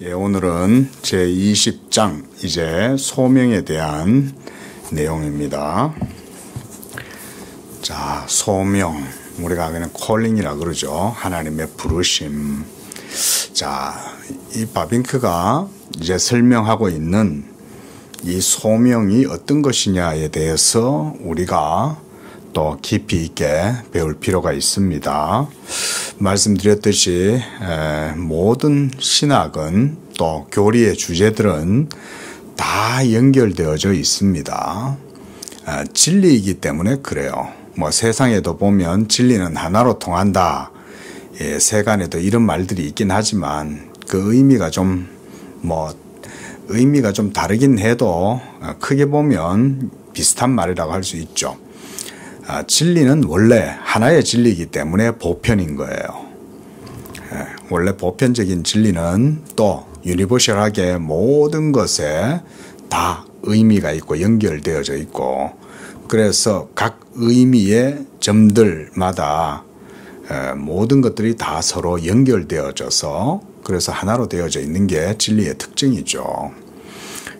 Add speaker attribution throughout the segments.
Speaker 1: 오늘은 제20장 이제 소명에 대한 내용입니다. 자, 소명, 우리가 그냥 콜링이라 그러죠. 하나님의 부르심. 자, 이 바빙크가 이제 설명하고 있는 이 소명이 어떤 것이냐에 대해서 우리가 또 깊이 있게 배울 필요가 있습니다. 말씀드렸듯이 모든 신학은 또 교리의 주제들은 다 연결되어져 있습니다. 진리이기 때문에 그래요. 뭐 세상에도 보면 진리는 하나로 통한다. 세간에도 이런 말들이 있긴 하지만 그 의미가 좀 다르긴 해도 크게 보면 비슷한 말이라고 할 수 있죠. 진리는 원래 하나의 진리이기 때문에 보편인 거예요. 원래 보편적인 진리는 또 유니버셜하게 모든 것에 다 의미가 있고 연결되어져 있고, 그래서 각 의미의 점들마다 모든 것들이 다 서로 연결되어져서 그래서 하나로 되어져 있는 게 진리의 특징이죠.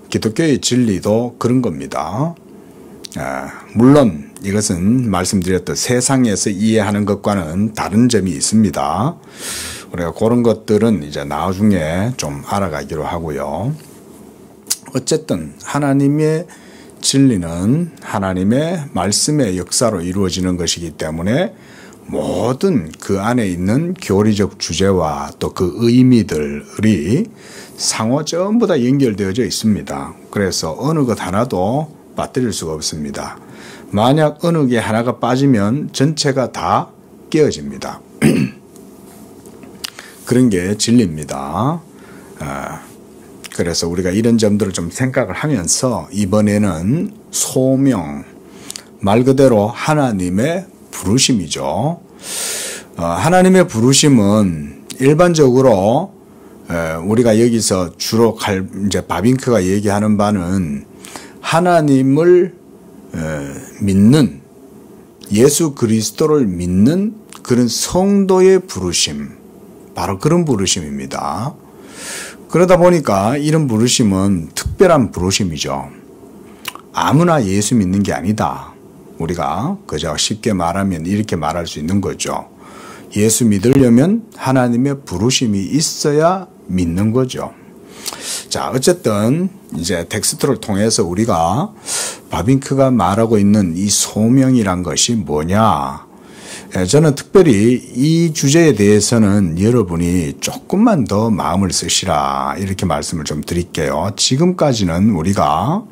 Speaker 1: 기독교의 진리도 그런 겁니다. 물론 이것은 말씀드렸던 세상에서 이해하는 것과는 다른 점이 있습니다. 우리가 그런 것들은 이제 나중에 좀 알아가기로 하고요. 어쨌든 하나님의 진리는 하나님의 말씀의 역사로 이루어지는 것이기 때문에 모든 그 안에 있는 교리적 주제와 또 그 의미들이 상호 전부 다 연결되어져 있습니다. 그래서 어느 것 하나도 빠뜨릴 수가 없습니다. 만약 어느 게 하나가 빠지면 전체가 다 깨어집니다. 그런 게 진리입니다. 그래서 우리가 이런 점들을 좀 생각을 하면서 이번에는 소명, 말 그대로 하나님의 부르심이죠. 하나님의 부르심은 일반적으로 우리가 여기서 주로 이제 바빙크가 얘기하는 바는 하나님을 믿는, 예수 그리스도를 믿는 그런 성도의 부르심, 바로 그런 부르심입니다. 그러다 보니까 이런 부르심은 특별한 부르심이죠. 아무나 예수 믿는 게 아니다. 우리가 그저 쉽게 말하면 이렇게 말할 수 있는 거죠. 예수 믿으려면 하나님의 부르심이 있어야 믿는 거죠. 자, 어쨌든 이제 텍스트를 통해서 우리가 바빙크가 말하고 있는 이 소명이란 것이 뭐냐? 저는 특별히 이 주제에 대해서는 여러분이 조금만 더 마음을 쓰시라 이렇게 말씀을 좀 드릴게요. 지금까지는 우리가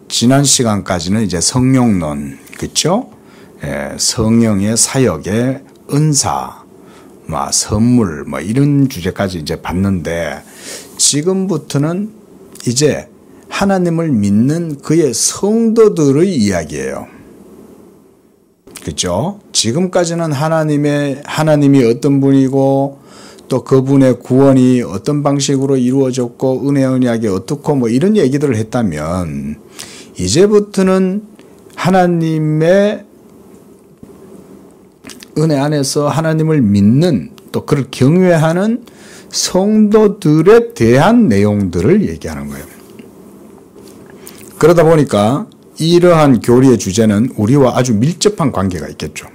Speaker 1: 지난 시간까지는 이제 성령론, 그렇죠? 성령의 사역의 은사, 선물, 이런 주제까지 이제 봤는데, 지금부터는 이제 하나님을 믿는 그의 성도들의 이야기예요. 그렇죠? 지금까지는 하나님이 어떤 분이고 또 그분의 구원이 어떤 방식으로 이루어졌고 은혜하게 어떻고 이런 얘기들을 했다면, 이제부터는 하나님의 은혜 안에서 하나님을 믿는 또 그를 경외하는 성도들에 대한 내용들을 얘기하는 거예요. 그러다 보니까 이러한 교리의 주제는 우리와 아주 밀접한 관계가 있겠죠.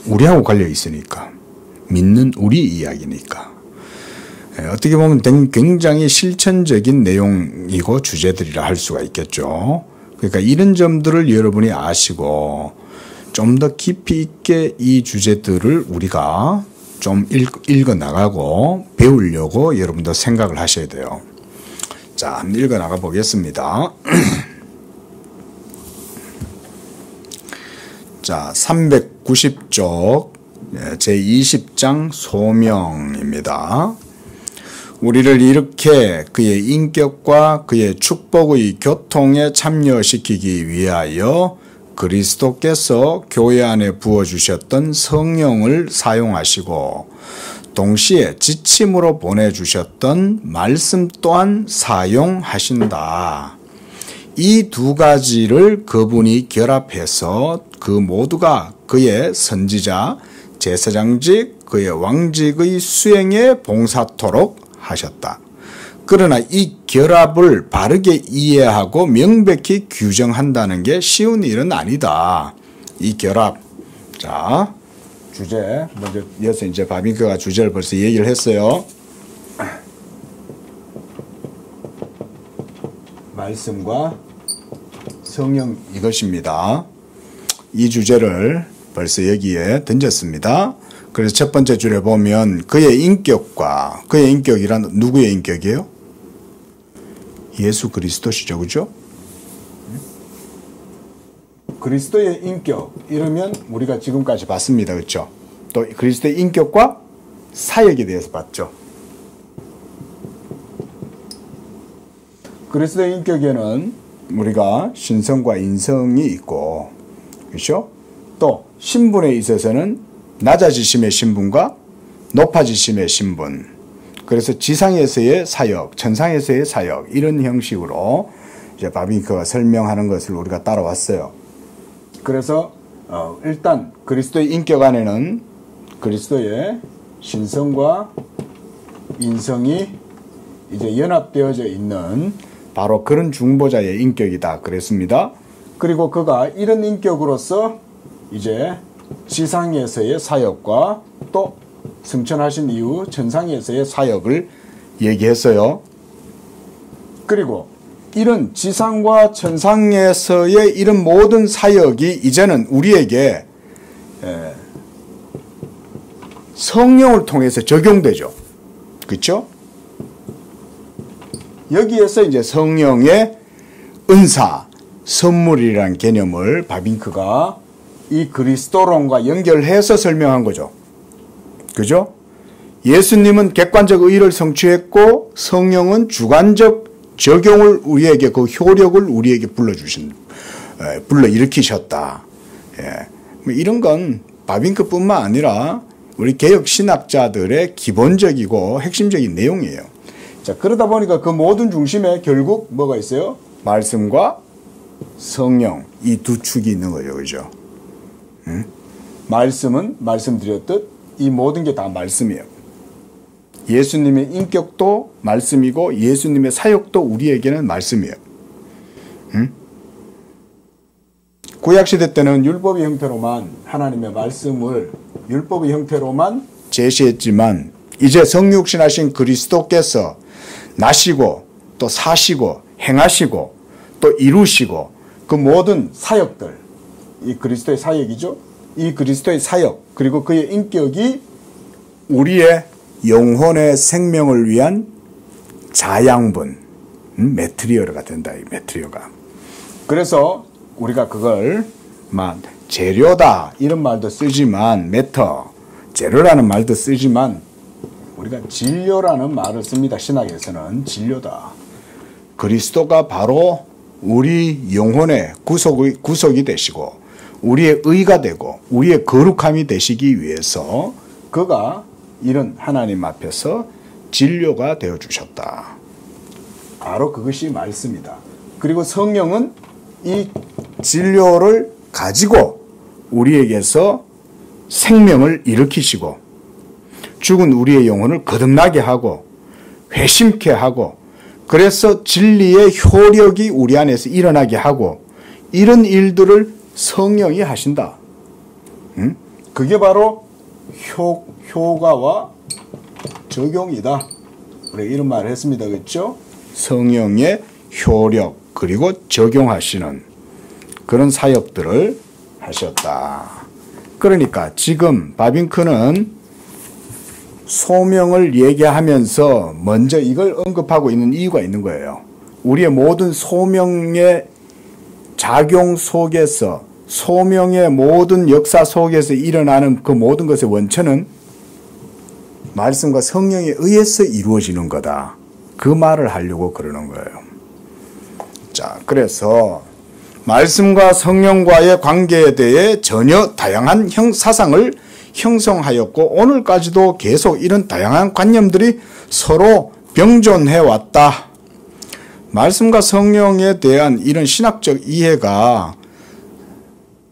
Speaker 1: 우리하고 관련 있으니까. 믿는 우리 이야기니까. 어떻게 보면 굉장히 실천적인 내용이고 주제들이라 할 수가 있겠죠. 그러니까 이런 점들을 여러분이 아시고 좀 더 깊이 있게 이 주제들을 우리가 좀 읽어 나가고 배우려고 여러분도 생각을 하셔야 돼요. 자, 한번 읽어 나가 보겠습니다. 자, 390쪽 제20장 소명입니다. 우리를 이렇게 그의 인격과 그의 축복의 교통에 참여시키기 위하여 그리스도께서 교회 안에 부어주셨던 성령을 사용하시고 동시에 지침으로 보내주셨던 말씀 또한 사용하신다. 이 두 가지를 그분이 결합해서 그 모두가 그의 선지자, 제사장직, 그의 왕직의 수행에 봉사토록 하셨다. 그러나 이 결합을 바르게 이해하고 명백히 규정한다는 게 쉬운 일은 아니다. 이 결합. 자, 주제. 먼저 이어서 이제 바빙크가 주제를 벌써 얘기를 했어요. 말씀과 성령 이것입니다. 이 주제를 벌써 여기에 던졌습니다. 그래서 첫 번째 줄에 보면 그의 인격과 그의 인격이란 누구의 인격이에요? 예수 그리스도시죠. 그죠? 그리스도의 인격 이러면 우리가 지금까지 봤습니다. 그렇죠? 또 그리스도의 인격과 사역에 대해서 봤죠. 그리스도의 인격에는 우리가 신성과 인성이 있고, 그렇죠? 또 신분에 있어서는 낮아지심의 신분과 높아지심의 신분. 그래서 지상에서의 사역, 천상에서의 사역 이런 형식으로 이제 바빙크가 설명하는 것을 우리가 따라왔어요. 그래서 일단 그리스도의 인격 안에는 그리스도의 신성과 인성이 이제 연합되어져 있는 바로 그런 중보자의 인격이다 그랬습니다. 그리고 그가 이런 인격으로서 이제 지상에서의 사역과 또 승천하신 이후 천상에서의 사역을 얘기했어요. 그리고 이런 지상과 천상에서의 이런 모든 사역이 이제는 우리에게 성령을 통해서 적용되죠. 그렇죠? 여기에서 이제 성령의 은사, 선물이라는 개념을 바빙크가 이 그리스도론과 연결해서 설명한 거죠. 그죠? 예수님은 객관적 의를 성취했고 성령은 주관적 적용을 우리에게 그 효력을 우리에게 불러일으키셨다. 뭐 이런 건 바빙크뿐만 아니라 우리 개혁 신학자들의 기본적이고 핵심적인 내용이에요. 자, 그러다 보니까 그 모든 중심에 결국 뭐가 있어요? 말씀과 성령, 이 두 축이 있는 거죠. 그죠? 말씀은 말씀드렸듯 이 모든 게 다 말씀이에요. 예수님의 인격도 말씀이고 예수님의 사역도 우리에게는 말씀이에요. 구약시대 때는 율법의 형태로만 하나님의 말씀을 율법의 형태로만 제시했지만 이제 성육신하신 그리스도께서 나시고 또 사시고 행하시고 또 이루시고 그 모든 사역들, 이 그리스도의 사역이죠. 이 그리스도의 사역 그리고 그의 인격이 우리의 영혼의 생명을 위한 자양분, 매트리어가 된다. 이 매트리어가. 그래서 우리가 그걸 재료다 이런 말도 쓰지만 매터, 재료라는 말도 쓰지만 우리가 진료라는 말을 씁니다. 신학에서는 진료다. 그리스도가 바로 우리 영혼의 구속이 되시고 우리의 의가 되고 우리의 거룩함이 되시기 위해서 그가 이런 하나님 앞에서 진료가 되어주셨다. 바로 그것이 말씀이다. 그리고 성령은 이 진료를 가지고 우리에게서 생명을 일으키시고 죽은 우리의 영혼을 거듭나게 하고 회심케 하고 그래서 진리의 효력이 우리 안에서 일어나게 하고 이런 일들을 성령이 하신다. 그게 바로 효과와 적용이다. 우리가 이런 말을 했습니다. 그렇죠? 성령의 효력 그리고 적용하시는 그런 사역들을 하셨다. 그러니까 지금 바빙크는 소명을 얘기하면서 먼저 이걸 언급하고 있는 이유가 있는 거예요. 우리의 모든 소명의 작용 속에서 소명의 모든 역사 속에서 일어나는 그 모든 것의 원천은 말씀과 성령에 의해서 이루어지는 거다. 그 말을 하려고 그러는 거예요. 자, 그래서 말씀과 성령과의 관계에 대해 전혀 다양한 사상을 형성하였고 오늘까지도 계속 이런 다양한 관념들이 서로 병존해 왔다. 말씀과 성령에 대한 이런 신학적 이해가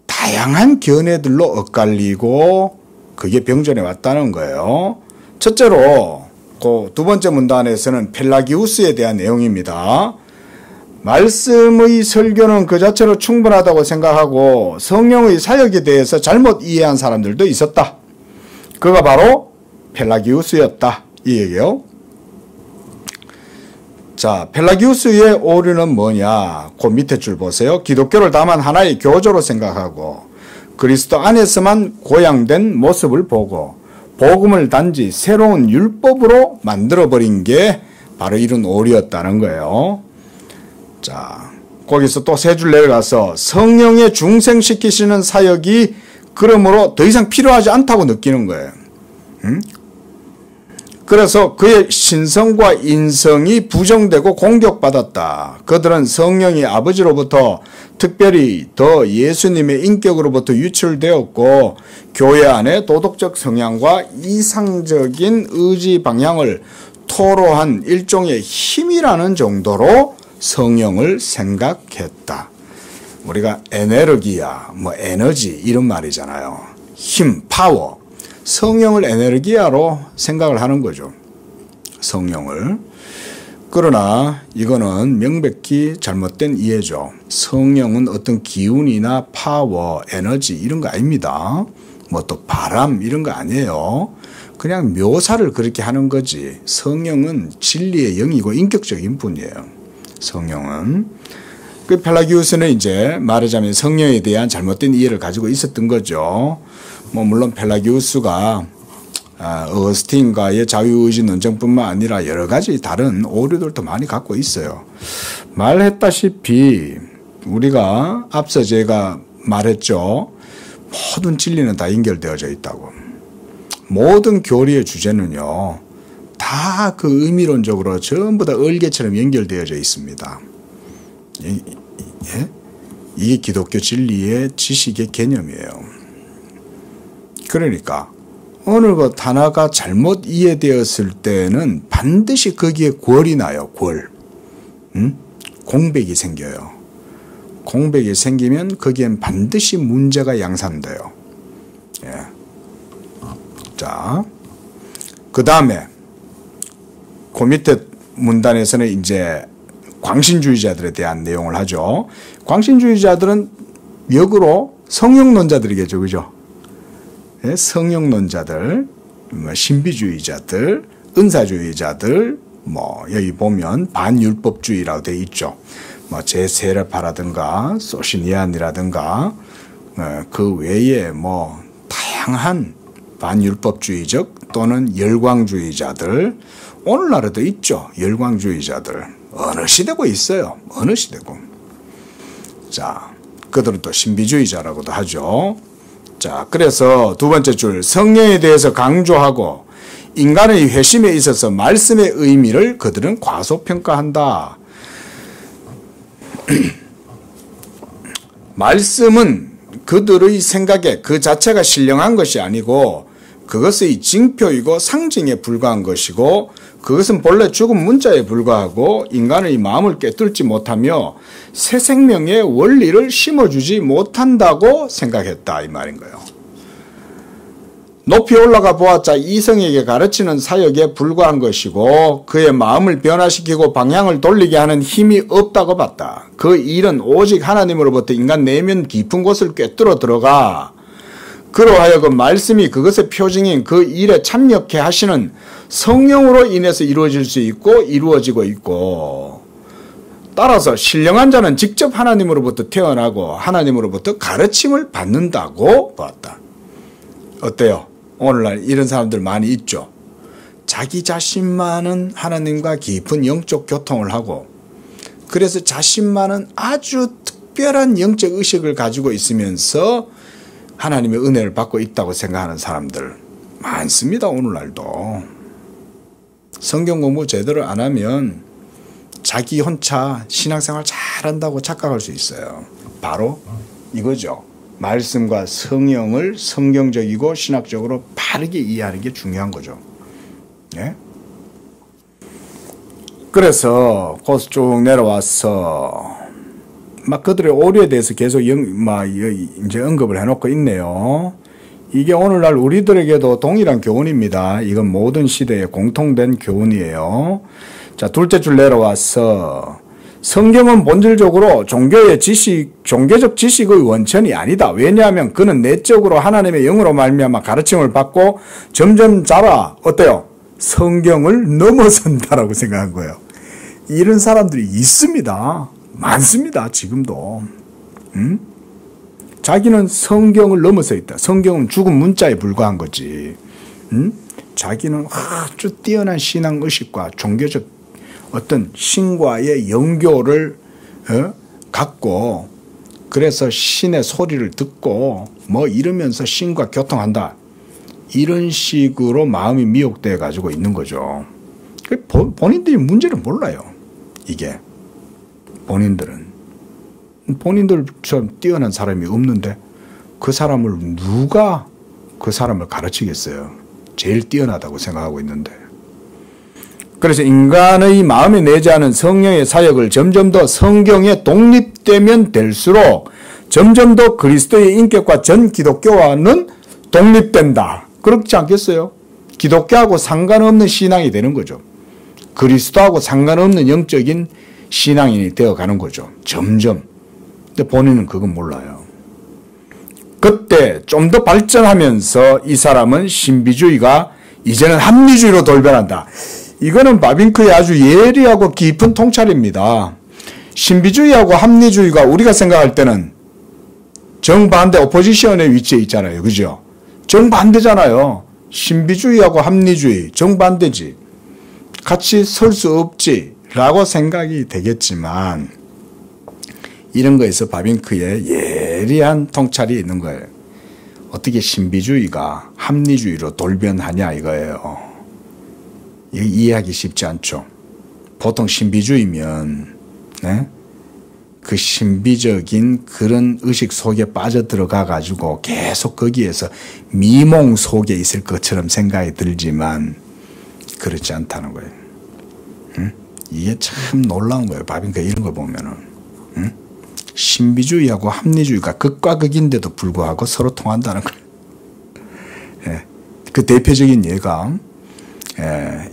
Speaker 1: 다양한 견해들로 엇갈리고 그게 병존해 왔다는 거예요. 첫째로 그 두 번째 문단에서는 펠라기우스에 대한 내용입니다. 말씀의 설교는 그 자체로 충분하다고 생각하고 성령의 사역에 대해서 잘못 이해한 사람들도 있었다. 그가 바로 펠라기우스였다. 이 얘기요. 자, 펠라기우스의 오류는 뭐냐? 그 밑에 줄 보세요. 기독교를 다만 하나의 교조로 생각하고 그리스도 안에서만 고양된 모습을 보고 복음을 단지 새로운 율법으로 만들어버린 게 바로 이런 오류였다는 거예요. 자, 거기서 또 세 줄 내려가서 성령에 중생시키시는 사역이 그러므로 더 이상 필요하지 않다고 느끼는 거예요. 그래서 그의 신성과 인성이 부정되고 공격받았다. 그들은 성령이 아버지로부터 특별히 더 예수님의 인격으로부터 유출되었고 교회 안에 도덕적 성향과 이상적인 의지 방향을 토로한 일종의 힘이라는 정도로 성령을 생각했다. 우리가 에네르기야, 에너지 이런 말이잖아요. 힘, 파워. 성령을 에너기야로 생각을 하는 거죠. 성령을. 그러나 이거는 명백히 잘못된 이해죠. 성령은 어떤 기운이나 파워, 에너지 이런 거 아닙니다. 또 바람 이런 거 아니에요. 그냥 묘사를 그렇게 하는 거지. 성령은 진리의 영이고 인격적인 분이에요. 성령은. 그 펠라기우스는 이제 말하자면 성령에 대한 잘못된 이해를 가지고 있었던 거죠. 물론 펠라기우스가 어거스틴과의 자유의지 논쟁뿐만 아니라 여러 가지 다른 오류들도 많이 갖고 있어요. 말했다시피 우리가 앞서 제가 말했죠. 모든 진리는 다 연결되어져 있다고. 모든 교리의 주제는요. 다 그 의미론적으로 전부 다 얼개처럼 연결되어져 있습니다. 이게 기독교 진리의 지식의 개념이에요. 그러니까 어느 것 하나가 잘못 이해되었을 때는 반드시 거기에 궐이 나요. 궐. 공백이 생겨요. 공백이 생기면 거기엔 반드시 문제가 양산돼요. 예. 자, 그 다음에 그 밑에 문단에서는 이제 광신주의자들에 대한 내용을 하죠. 광신주의자들은 역으로 성령론자들이겠죠. 그죠? 성령론자들, 신비주의자들, 은사주의자들, 여기 보면 반율법주의라고 되어 있죠. 제세례파라든가 소시니안이라든가 그 외에 다양한 반율법주의적 또는 열광주의자들, 오늘날에도 있죠. 열광주의자들. 어느 시대고 있어요. 어느 시대고. 자, 그들은 또 신비주의자라고도 하죠. 자, 그래서 두 번째 줄, 성령에 대해서 강조하고 인간의 회심에 있어서 말씀의 의미를 그들은 과소평가한다. 말씀은 그들의 생각에 그 자체가 신령한 것이 아니고 그것의 징표이고 상징에 불과한 것이고 그것은 본래 죽은 문자에 불과하고 인간의 마음을 꿰뚫지 못하며 새 생명의 원리를 심어주지 못한다고 생각했다 이 말인 거예요. 높이 올라가 보았자 이성에게 가르치는 사역에 불과한 것이고 그의 마음을 변화시키고 방향을 돌리게 하는 힘이 없다고 봤다. 그 일은 오직 하나님으로부터 인간 내면 깊은 곳을 꿰뚫어 들어가 그로 하여금 말씀이 그것의 표징인 그 일에 참여케 하시는 성령으로 인해서 이루어질 수 있고 이루어지고 있고 따라서 신령한 자는 직접 하나님으로부터 태어나고 하나님으로부터 가르침을 받는다고 봤다. 어때요? 오늘날 이런 사람들 많이 있죠. 자기 자신만은 하나님과 깊은 영적 교통을 하고 그래서 자신만은 아주 특별한 영적 의식을 가지고 있으면서 하나님의 은혜를 받고 있다고 생각하는 사람들 많습니다. 오늘날도. 성경 공부 제대로 안 하면 자기 혼자 신앙생활 잘한다고 착각할 수 있어요. 바로 이거죠. 말씀과 성령을 성경적이고 신학적으로 바르게 이해하는 게 중요한 거죠. 예? 그래서 거기서 쭉 내려와서 막 그들의 오류에 대해서 계속 이제 언급을 해놓고 있네요. 이게 오늘날 우리들에게도 동일한 교훈입니다. 이건 모든 시대에 공통된 교훈이에요. 자, 둘째 줄 내려와서 성경은 본질적으로 종교적 지식의 원천이 아니다. 왜냐하면 그는 내적으로 하나님의 영으로 말미암아 가르침을 받고 점점 자라 어때요? 성경을 넘어선다라고 생각한 거예요. 이런 사람들이 있습니다. 많습니다. 지금도. 자기는 성경을 넘어서 있다. 성경은 죽은 문자에 불과한 거지. 자기는 아주 뛰어난 신앙의식과 종교적 어떤 신과의 연교를 갖고 그래서 신의 소리를 듣고 뭐 이러면서 신과 교통한다. 이런 식으로 마음이 미혹되어 가지고 있는 거죠. 본인들이 문제를 몰라요. 이게 본인들처럼 뛰어난 사람이 없는데 그 사람을 누가 그 사람을 가르치겠어요. 제일 뛰어나다고 생각하고 있는데. 그래서 인간의 마음에 내재하는 성령의 사역을 점점 더 성경에 독립되면 될수록 점점 더 그리스도의 인격과 전 기독교와는 독립된다. 그렇지 않겠어요? 기독교하고 상관없는 신앙이 되는 거죠. 그리스도하고 상관없는 영적인 신앙인이 되어가는 거죠. 점점. 근데 본인은 그건 몰라요. 그때 좀 더 발전하면서 이 사람은 신비주의가 이제는 합리주의로 돌변한다. 이거는 바빙크의 아주 예리하고 깊은 통찰입니다. 신비주의하고 합리주의가 우리가 생각할 때는 정반대 오포지션의 위치에 있잖아요. 그죠? 정반대잖아요. 신비주의하고 합리주의 정반대지. 같이 설 수 없지 라고 생각이 되겠지만 이런 거에서 바빙크의 예리한 통찰이 있는 거예요. 어떻게 신비주의가 합리주의로 돌변하냐 이거예요. 이해하기 쉽지 않죠. 보통 신비주의면 그 신비적인 그런 의식 속에 빠져들어가 가지고 계속 거기에서 미몽 속에 있을 것처럼 생각이 들지만 그렇지 않다는 거예요. 이게 참 놀라운 거예요. 바빙크 이런 걸 보면은. 신비주의하고 합리주의가 극과 극인데도 불구하고 서로 통한다는 거예요. 그 대표적인 예가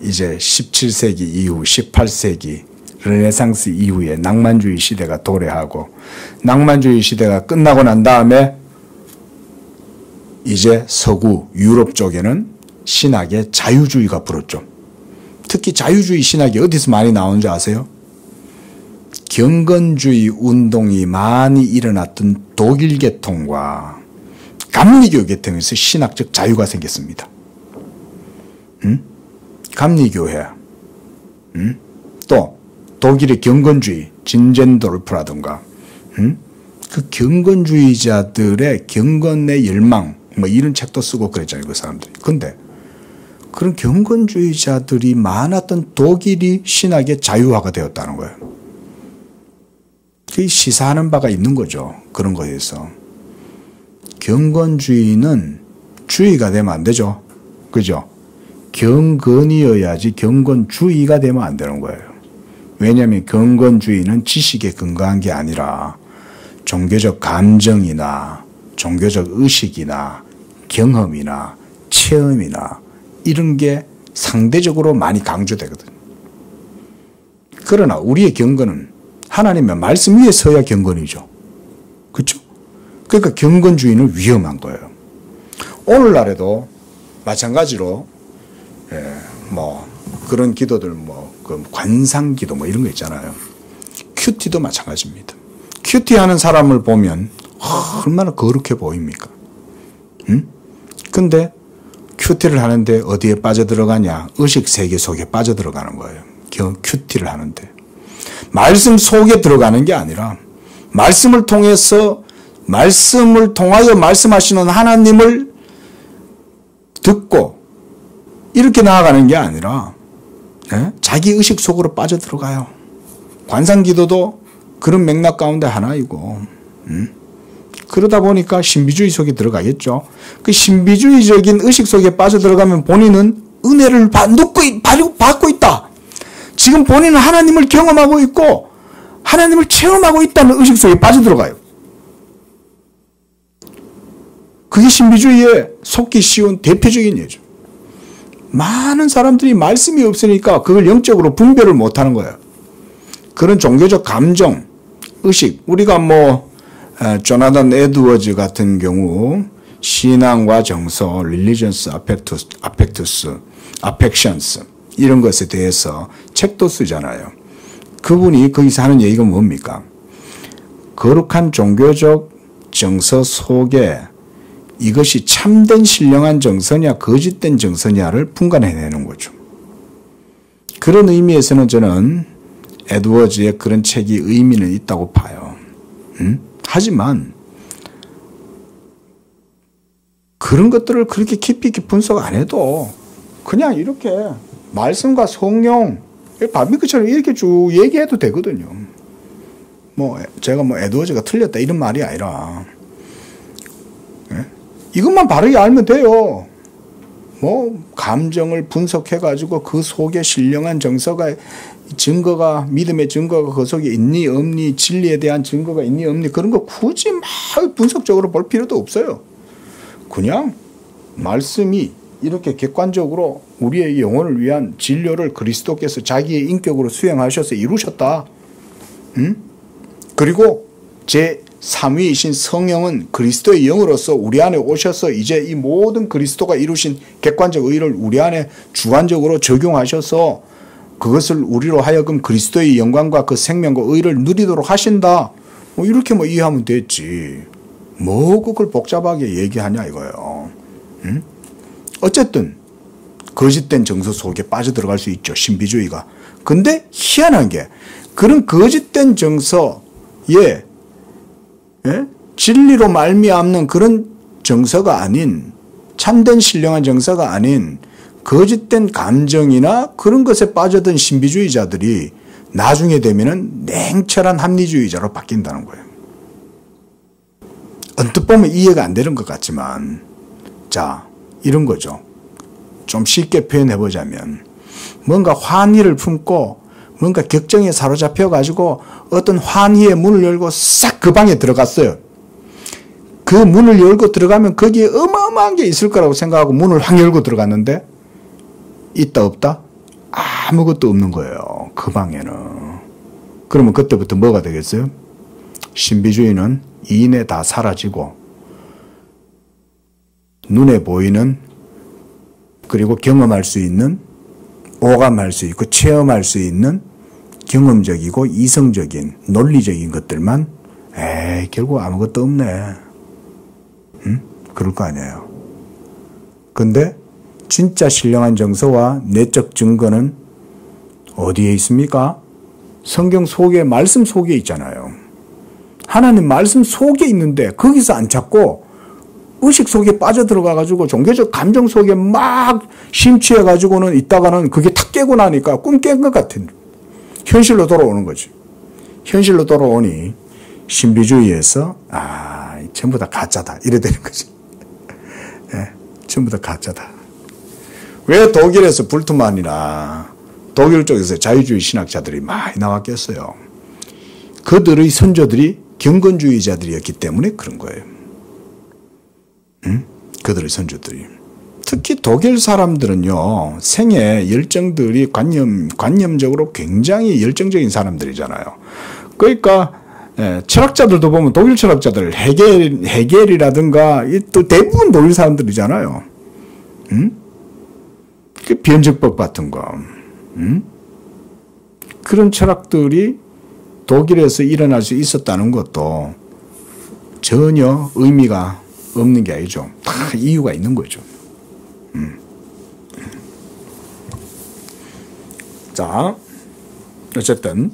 Speaker 1: 이제 17세기 이후 18세기 르네상스 이후에 낭만주의 시대가 도래하고 낭만주의 시대가 끝나고 난 다음에 이제 서구 유럽 쪽에는 신학의 자유주의가 불었죠. 특히 자유주의 신학이 어디서 많이 나오는지 아세요? 경건주의 운동이 많이 일어났던 독일 계통과 감리교 계통에서 신학적 자유가 생겼습니다. 감리교회, 또 독일의 경건주의, 진젠도르프라든가, 그 경건주의자들의 경건의 열망, 뭐 이런 책도 쓰고 그랬잖아요, 그 사람들이. 근데 그런 경건주의자들이 많았던 독일이 신학의 자유화가 되었다는 거예요. 그게 시사하는 바가 있는 거죠. 그런 거에서. 경건주의는 주의가 되면 안 되죠. 그죠? 경건이어야지 경건주의가 되면 안 되는 거예요. 왜냐하면 경건주의는 지식에 근거한 게 아니라 종교적 감정이나 종교적 의식이나 경험이나 체험이나 이런 게 상대적으로 많이 강조되거든요. 그러나 우리의 경건은 하나님의 말씀 위에 서야 경건이죠. 그렇죠? 그러니까 경건주의는 위험한 거예요. 오늘날에도 마찬가지로 뭐 그런 기도들 그 관상기도 뭐 이런 거 있잖아요. 큐티도 마찬가지입니다. 큐티 하는 사람을 보면 얼마나 거룩해 보입니까? 근데 큐티를 하는데 어디에 빠져들어가냐? 의식 세계 속에 빠져들어가는 거예요. 큐티를 하는데. 말씀 속에 들어가는 게 아니라 말씀을 통해서 말씀을 통하여 말씀하시는 하나님을 듣고 이렇게 나아가는 게 아니라 자기 의식 속으로 빠져들어가요. 관상기도도 그런 맥락 가운데 하나이고 그러다 보니까 신비주의 속에 들어가겠죠. 그 신비주의적인 의식 속에 빠져들어가면 본인은 은혜를 받고 있다. 지금 본인은 하나님을 경험하고 있고 하나님을 체험하고 있다는 의식 속에 빠져들어가요. 그게 신비주의에 속기 쉬운 대표적인 예죠. 많은 사람들이 말씀이 없으니까 그걸 영적으로 분별을 못하는 거예요. 그런 종교적 감정, 의식, 우리가 조나단 에드워즈 같은 경우 신앙과 정서, Religious Affections 이런 것에 대해서 책도 쓰잖아요. 그분이 거기서 하는 얘기가 뭡니까? 거룩한 종교적 정서 속에 이것이 참된 신령한 정서냐 거짓된 정서냐를 분간해내는 거죠. 그런 의미에서는 저는 에드워즈의 그런 책이 의미는 있다고 봐요. 하지만 그런 것들을 그렇게 깊이 있게 분석 안 해도 그냥 이렇게 말씀과 성령, 바비크처럼 이렇게 쭉 얘기해도 되거든요. 제가 에드워즈가 틀렸다 이런 말이 아니라 이것만 바르게 알면 돼요. 감정을 분석해가지고 그 속에 신령한 정서가 증거가, 믿음의 증거가 그 속에 있니 없니, 진리에 대한 증거가 있니 없니 그런 거 굳이 막 분석적으로 볼 필요도 없어요. 그냥 말씀이 이렇게 객관적으로 우리의 영혼을 위한 진료를 그리스도께서 자기의 인격으로 수행하셔서 이루셨다. 그리고 제3위이신 성령은 그리스도의 영으로서 우리 안에 오셔서 이제 이 모든 그리스도가 이루신 객관적 의를 우리 안에 주관적으로 적용하셔서 그것을 우리로 하여금 그리스도의 영광과 그 생명과 의를 누리도록 하신다. 이렇게 이해하면 됐지. 그걸 복잡하게 얘기하냐 이거예요. 어쨌든 거짓된 정서 속에 빠져들어갈 수 있죠. 신비주의가. 근데 희한한 게 그런 거짓된 정서에 진리로 말미암는 그런 정서가 아닌 참된 신령한 정서가 아닌 거짓된 감정이나 그런 것에 빠져든 신비주의자들이 나중에 되면은 냉철한 합리주의자로 바뀐다는 거예요. 언뜻 보면 이해가 안 되는 것 같지만 자 이런 거죠. 좀 쉽게 표현해보자면 뭔가 환희를 품고 뭔가 격정에 사로잡혀 가지고 어떤 환희의 문을 열고 싹 그 방에 들어갔어요. 그 문을 열고 들어가면 거기에 어마어마한 게 있을 거라고 생각하고 문을 확 열고 들어갔는데 있다 없다? 아무것도 없는 거예요. 그 방에는. 그러면 그때부터 뭐가 되겠어요? 신비주의는 이내 다 사라지고 눈에 보이는 그리고 경험할 수 있는 오감할 수 있고 체험할 수 있는 경험적이고 이성적인 논리적인 것들만 결국 아무것도 없네. 그럴 거 아니에요. 근데 진짜 신령한 정서와 내적 증거는 어디에 있습니까? 성경 속에 말씀 속에 있잖아요. 하나님 말씀 속에 있는데 거기서 안 찾고 의식 속에 빠져들어가 가지고 종교적 감정 속에 막 심취해 가지고는 있다가는 그게 탁 깨고 나니까 꿈 깬 것 같은 현실로 돌아오는 거지. 현실로 돌아오니 신비주의에서 전부 다 가짜다 이래 되는 거지. 전부 다 가짜다. 왜 독일에서 불트만이나 독일 쪽에서 자유주의 신학자들이 많이 나왔겠어요. 그들의 선조들이 경건주의자들이었기 때문에 그런 거예요. 그들의 선조들이. 특히 독일 사람들은요, 생애 열정들이 관념적으로 굉장히 열정적인 사람들이잖아요. 그러니까, 철학자들도 보면 독일 철학자들, 헤겔이라든가, 또 대부분 독일 사람들이잖아요. 그 변증법 같은 거. 그런 철학들이 독일에서 일어날 수 있었다는 것도 전혀 의미가 없는 게 아니죠. 다 이유가 있는 거죠. 자, 어쨌든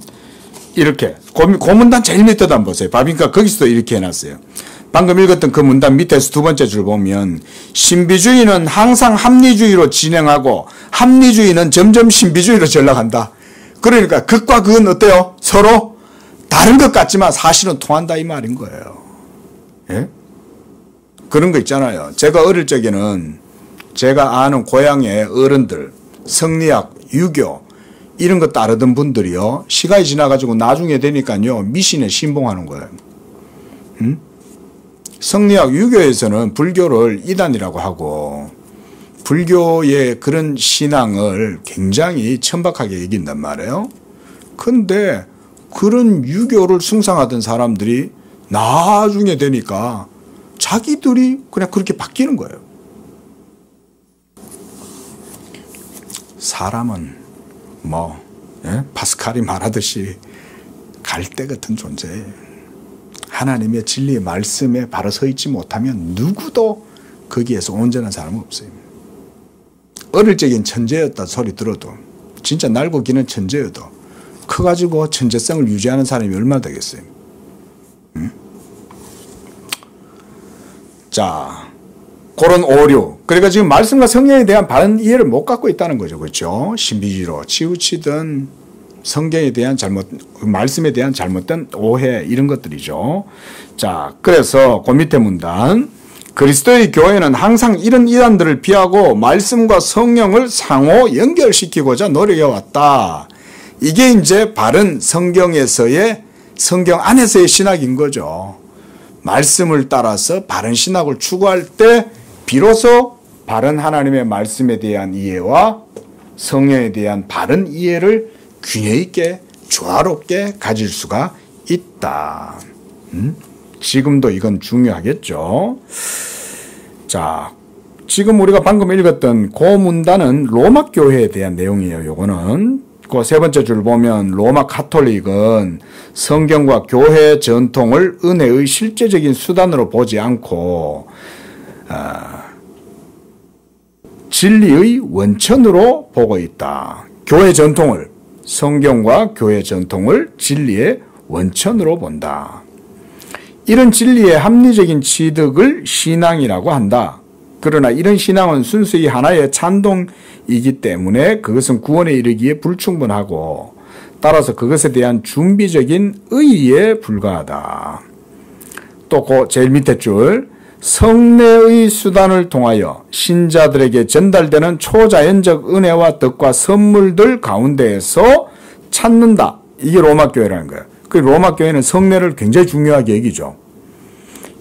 Speaker 1: 이렇게 고문단 제일 밑에도 한번 보세요. 그러니까 거기서도 이렇게 해놨어요. 방금 읽었던 그 문단 밑에서 두 번째 줄 보면 신비주의는 항상 합리주의로 진행하고 합리주의는 점점 신비주의로 전락한다. 그러니까 극과 극은 어때요? 서로 다른 것 같지만 사실은 통한다 이 말인 거예요. 예? 그런 거 있잖아요. 제가 어릴 적에는 제가 아는 고향의 어른들, 성리학, 유교 이런 거 따르던 분들이요. 시간이 지나가지고 나중에 되니까요. 미신에 신봉하는 거예요. 성리학 유교에서는 불교를 이단이라고 하고 불교의 그런 신앙을 굉장히 천박하게 여긴단 말이에요. 근데 그런 유교를 숭상하던 사람들이 나중에 되니까 자기들이 그냥 그렇게 바뀌는 거예요. 사람은 파스칼이 말하듯이 갈대 같은 존재예요. 하나님의 진리의 말씀에 바로 서 있지 못하면 누구도 거기에서 온전한 사람은 없어요. 어릴 적엔 천재였다 소리 들어도 진짜 날고 기는 천재여도 커가지고 천재성을 유지하는 사람이 얼마나 되겠어요. 응? 자, 그런 오류. 그러니까 지금 말씀과 성경에 대한 바른 이해를 못 갖고 있다는 거죠. 그렇죠? 신비주의로 치우치든 성경에 대한 말씀에 대한 잘못된 오해 이런 것들이죠. 자, 그래서 그 밑에 문단 그리스도의 교회는 항상 이런 이단들을 피하고 말씀과 성령을 상호 연결시키고자 노력해왔다. 이게 이제 바른 성경 안에서의 신학인 거죠. 말씀을 따라서 바른 신학을 추구할 때 비로소 바른 하나님의 말씀에 대한 이해와 성령에 대한 바른 이해를 균형 있게 조화롭게 가질 수가 있다. 지금도 이건 중요하겠죠. 자, 지금 우리가 방금 읽었던 그 문단은 로마 교회에 대한 내용이에요. 요거는 그 세 번째 줄 보면 로마 카톨릭은 성경과 교회 전통을 은혜의 실제적인 수단으로 보지 않고 진리의 원천으로 보고 있다. 교회 전통을, 성경과 교회 전통을 진리의 원천으로 본다. 이런 진리의 합리적인 취득을 신앙이라고 한다. 그러나 이런 신앙은 순수히 하나의 찬동이기 때문에 그것은 구원에 이르기에 불충분하고 따라서 그것에 대한 준비적인 의의에 불과하다. 또 그 제일 밑에 줄 성례의 수단을 통하여 신자들에게 전달되는 초자연적 은혜와 덕과 선물들 가운데에서 찾는다. 이게 로마 교회라는 거예요. 그 로마 교회는 성례를 굉장히 중요하게 여기죠.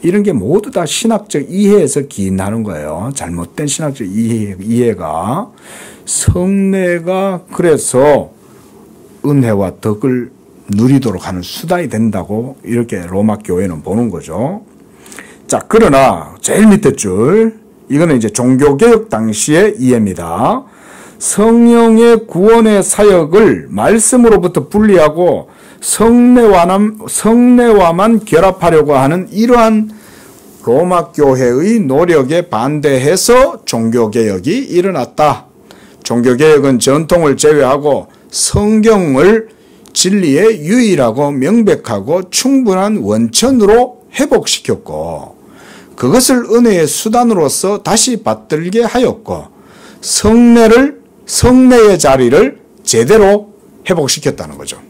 Speaker 1: 이런 게 모두 다 신학적 이해에서 기인하는 거예요. 잘못된 신학적 이해가 성례가 그래서 은혜와 덕을 누리도록 하는 수단이 된다고 이렇게 로마 교회는 보는 거죠. 자, 그러나 제일 밑에 줄 이거는 이제 종교개혁 당시의 이해입니다. 성령의 구원의 사역을 말씀으로부터 분리하고 성례와만 결합하려고 하는 이러한 로마 교회의 노력에 반대해서 종교개혁이 일어났다. 종교개혁은 전통을 제외하고 성경을 진리의 유일하고 명백하고 충분한 원천으로 회복시켰고 그것을 은혜의 수단으로서 다시 받들게 하였고 성례의 자리를 제대로 회복시켰다는 거죠.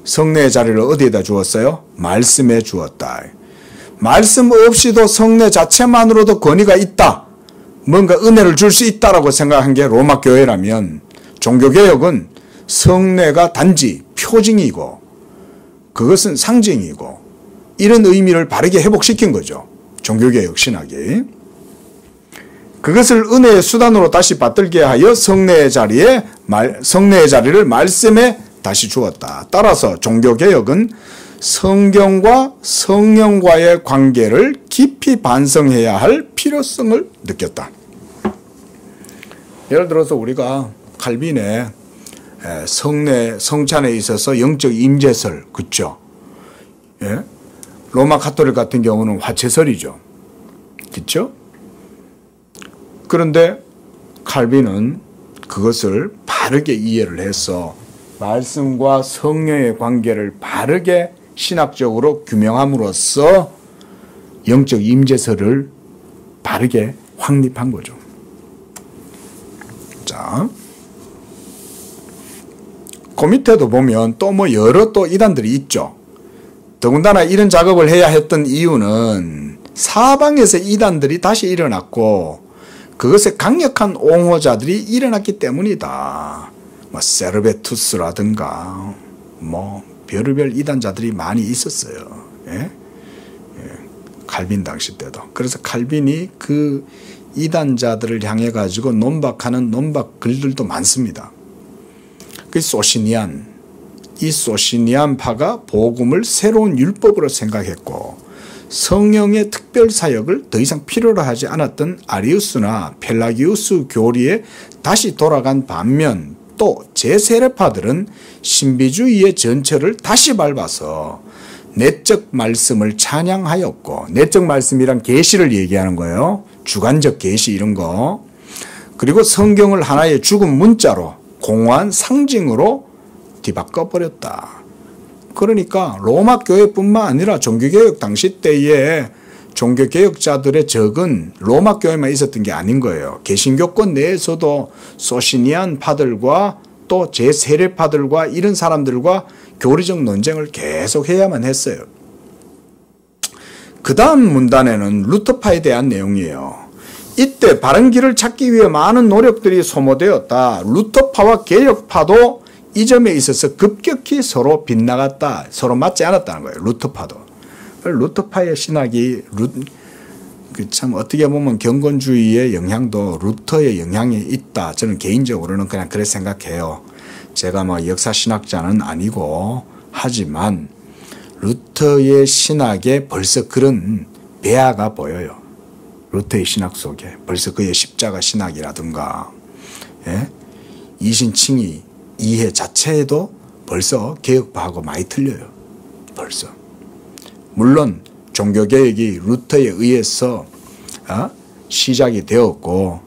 Speaker 1: 성례의 자리를 어디에다 주었어요? 말씀에 주었다. 말씀 없이도 성례 자체만으로도 권위가 있다. 뭔가 은혜를 줄 수 있다라고 생각한 게 로마 교회라면 종교개혁은 성례가 단지 표징이고 그것은 상징이고 이런 의미를 바르게 회복시킨 거죠. 종교개혁 신학이. 그것을 은혜의 수단으로 다시 받들게 하여 성례의 자리를 말씀에 다시 주었다. 따라서 종교개혁은 성경과 성령과의 관계를 깊이 반성해야 할 필요성을 느꼈다. 예를 들어서 우리가 칼빈의 성찬에 있어서 영적 임재설, 그렇죠? 예? 로마 카톨릭 같은 경우는 화채설이죠. 그렇죠? 그런데 칼빈은 그것을 바르게 이해를 해서 말씀과 성령의 관계를 바르게 신학적으로 규명함으로써 영적 임재설을 바르게 확립한 거죠. 자, 그 밑에도 보면 또 여러 이단들이 있죠. 더군다나 이런 작업을 해야 했던 이유는 사방에서 이단들이 다시 일어났고 그것에 강력한 옹호자들이 일어났기 때문이다. 세르베투스라든가 별의별 이단자들이 많이 있었어요. 예? 칼빈 당시 때도. 그래서 칼빈이 그 이단자들을 향해 가지고 논박하는 논박 글들도 많습니다. 그 소시니안, 이 소시니안파가 복음을 새로운 율법으로 생각했고 성령의 특별 사역을 더 이상 필요로 하지 않았던 아리우스나 펠라기우스 교리에 다시 돌아간 반면 또 제세례파들은 신비주의의 전철을 다시 밟아서 내적 말씀을 찬양하였고, 내적 말씀이란 계시를 얘기하는 거예요. 주관적 계시 이런 거. 그리고 성경을 하나의 죽은 문자로 공허한 상징으로 뒤바꿔버렸다. 그러니까 로마 교회뿐만 아니라 종교개혁 당시 때에 종교개혁자들의 적은 로마 교회만 있었던 게 아닌 거예요. 개신교권 내에서도 소시니안파들과 또 제세례파들과 이런 사람들과 교리적 논쟁을 계속 해야만 했어요. 그 다음 문단에는 루터파에 대한 내용이에요. 이때 바른 길을 찾기 위해 많은 노력들이 소모되었다. 루터파와 개혁파도 이 점에 있어서 급격히 서로 빗나갔다. 서로 맞지 않았다는 거예요. 루터파도. 루터파의 신학이 참 어떻게 보면 경건주의의 영향도 루터의 영향이 있다. 저는 개인적으로는 그냥 그렇게 생각해요. 제가 뭐 역사신학자는 아니고 하지만 루터의 신학에 벌써 그런 배아가 보여요. 루터의 신학 속에 벌써 그의 십자가 신학이라든가 이신칭의 이해 자체에도 벌써 개혁파하고 많이 틀려요. 벌써. 물론 종교개혁이 루터에 의해서 시작이 되었고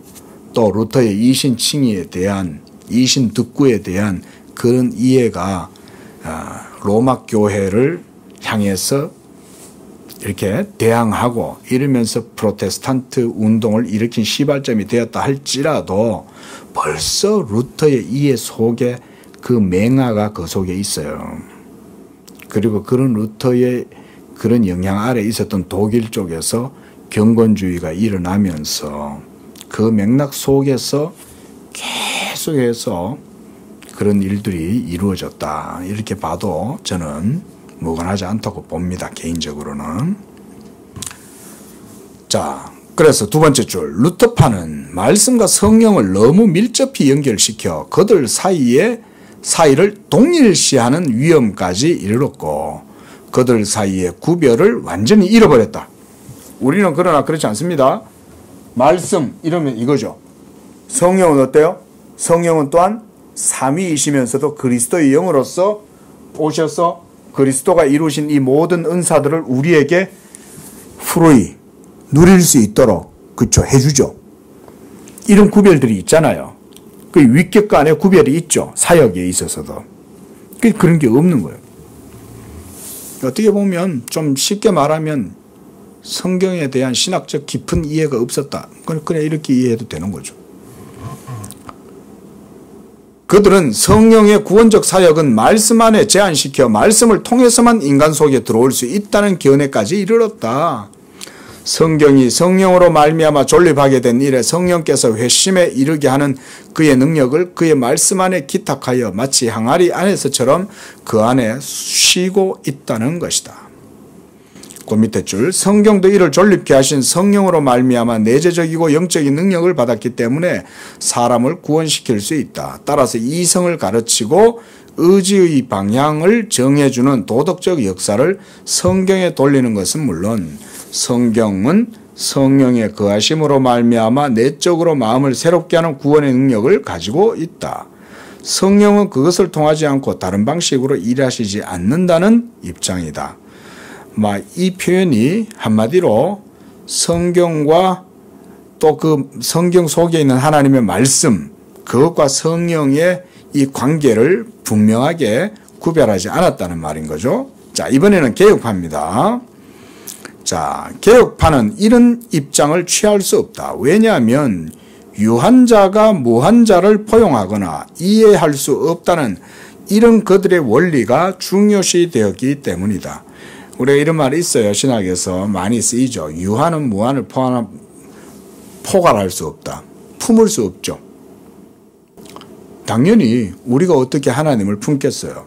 Speaker 1: 또 루터의 이신칭의에 대한 이신득구에 대한 그런 이해가 로마 교회를 향해서 이렇게 대항하고 이러면서 프로테스탄트 운동을 일으킨 시발점이 되었다 할지라도 벌써 루터의 이해 속에 그 맹아가 그 속에 있어요. 그리고 그런 루터의 그런 영향 아래 있었던 독일 쪽에서 경건주의가 일어나면서 그 맥락 속에서 계속해서 그런 일들이 이루어졌다. 이렇게 봐도 저는 무관하지 않다고 봅니다. 개인적으로는. 자, 그래서 두 번째 줄. 루터파는 말씀과 성령을 너무 밀접히 연결시켜 그들 사이를 동일시하는 위험까지 이르렀고 그들 사이의 구별을 완전히 잃어버렸다. 우리는 그러나 그렇지 않습니다. 말씀 이러면 이거죠. 성령은 어때요? 성령은 또한 삼위이시면서도 그리스도의 영으로서 오셔서 그리스도가 이루신 이 모든 은사들을 우리에게 풀이 누릴 수 있도록 그쵸 해주죠. 이런 구별들이 있잖아요. 그 위격 간의 구별이 있죠. 사역에 있어서도. 그런 게 없는 거예요. 어떻게 보면 좀 쉽게 말하면 성경에 대한 신학적 깊은 이해가 없었다. 그냥 이렇게 이해해도 되는 거죠. 그들은 성령의 구원적 사역은 말씀 안에 제한시켜 말씀을 통해서만 인간 속에 들어올 수 있다는 견해까지 이르렀다. 성경이 성령으로 말미암아 존립하게 된 이래 성령께서 회심에 이르게 하는 그의 능력을 그의 말씀 안에 기탁하여 마치 항아리 안에서처럼 그 안에 쉬고 있다는 것이다. 그 밑에 줄. 성경도 이를 존립케 하신 성령으로 말미암아 내재적이고 영적인 능력을 받았기 때문에 사람을 구원시킬 수 있다. 따라서 이성을 가르치고 의지의 방향을 정해주는 도덕적 역사를 성경에 돌리는 것은 물론 성경은 성령의 거하심으로 말미암아 내적으로 마음을 새롭게 하는 구원의 능력을 가지고 있다. 성령은 그것을 통하지 않고 다른 방식으로 일하시지 않는다는 입장이다. 이 표현이 한마디로 성경과 또 그 성경 속에 있는 하나님의 말씀, 그것과 성령의 이 관계를 분명하게 구별하지 않았다는 말인 거죠. 자, 이번에는 개혁파입니다. 자, 개혁파는 이런 입장을 취할 수 없다. 왜냐하면 유한자가 무한자를 포용하거나 이해할 수 없다는 이런 그들의 원리가 중요시 되었기 때문이다. 우리가 이런 말이 있어요. 신학에서 많이 쓰이죠. 유한은 무한을 포괄할 수 없다. 품을 수 없죠. 당연히 우리가 어떻게 하나님을 품겠어요?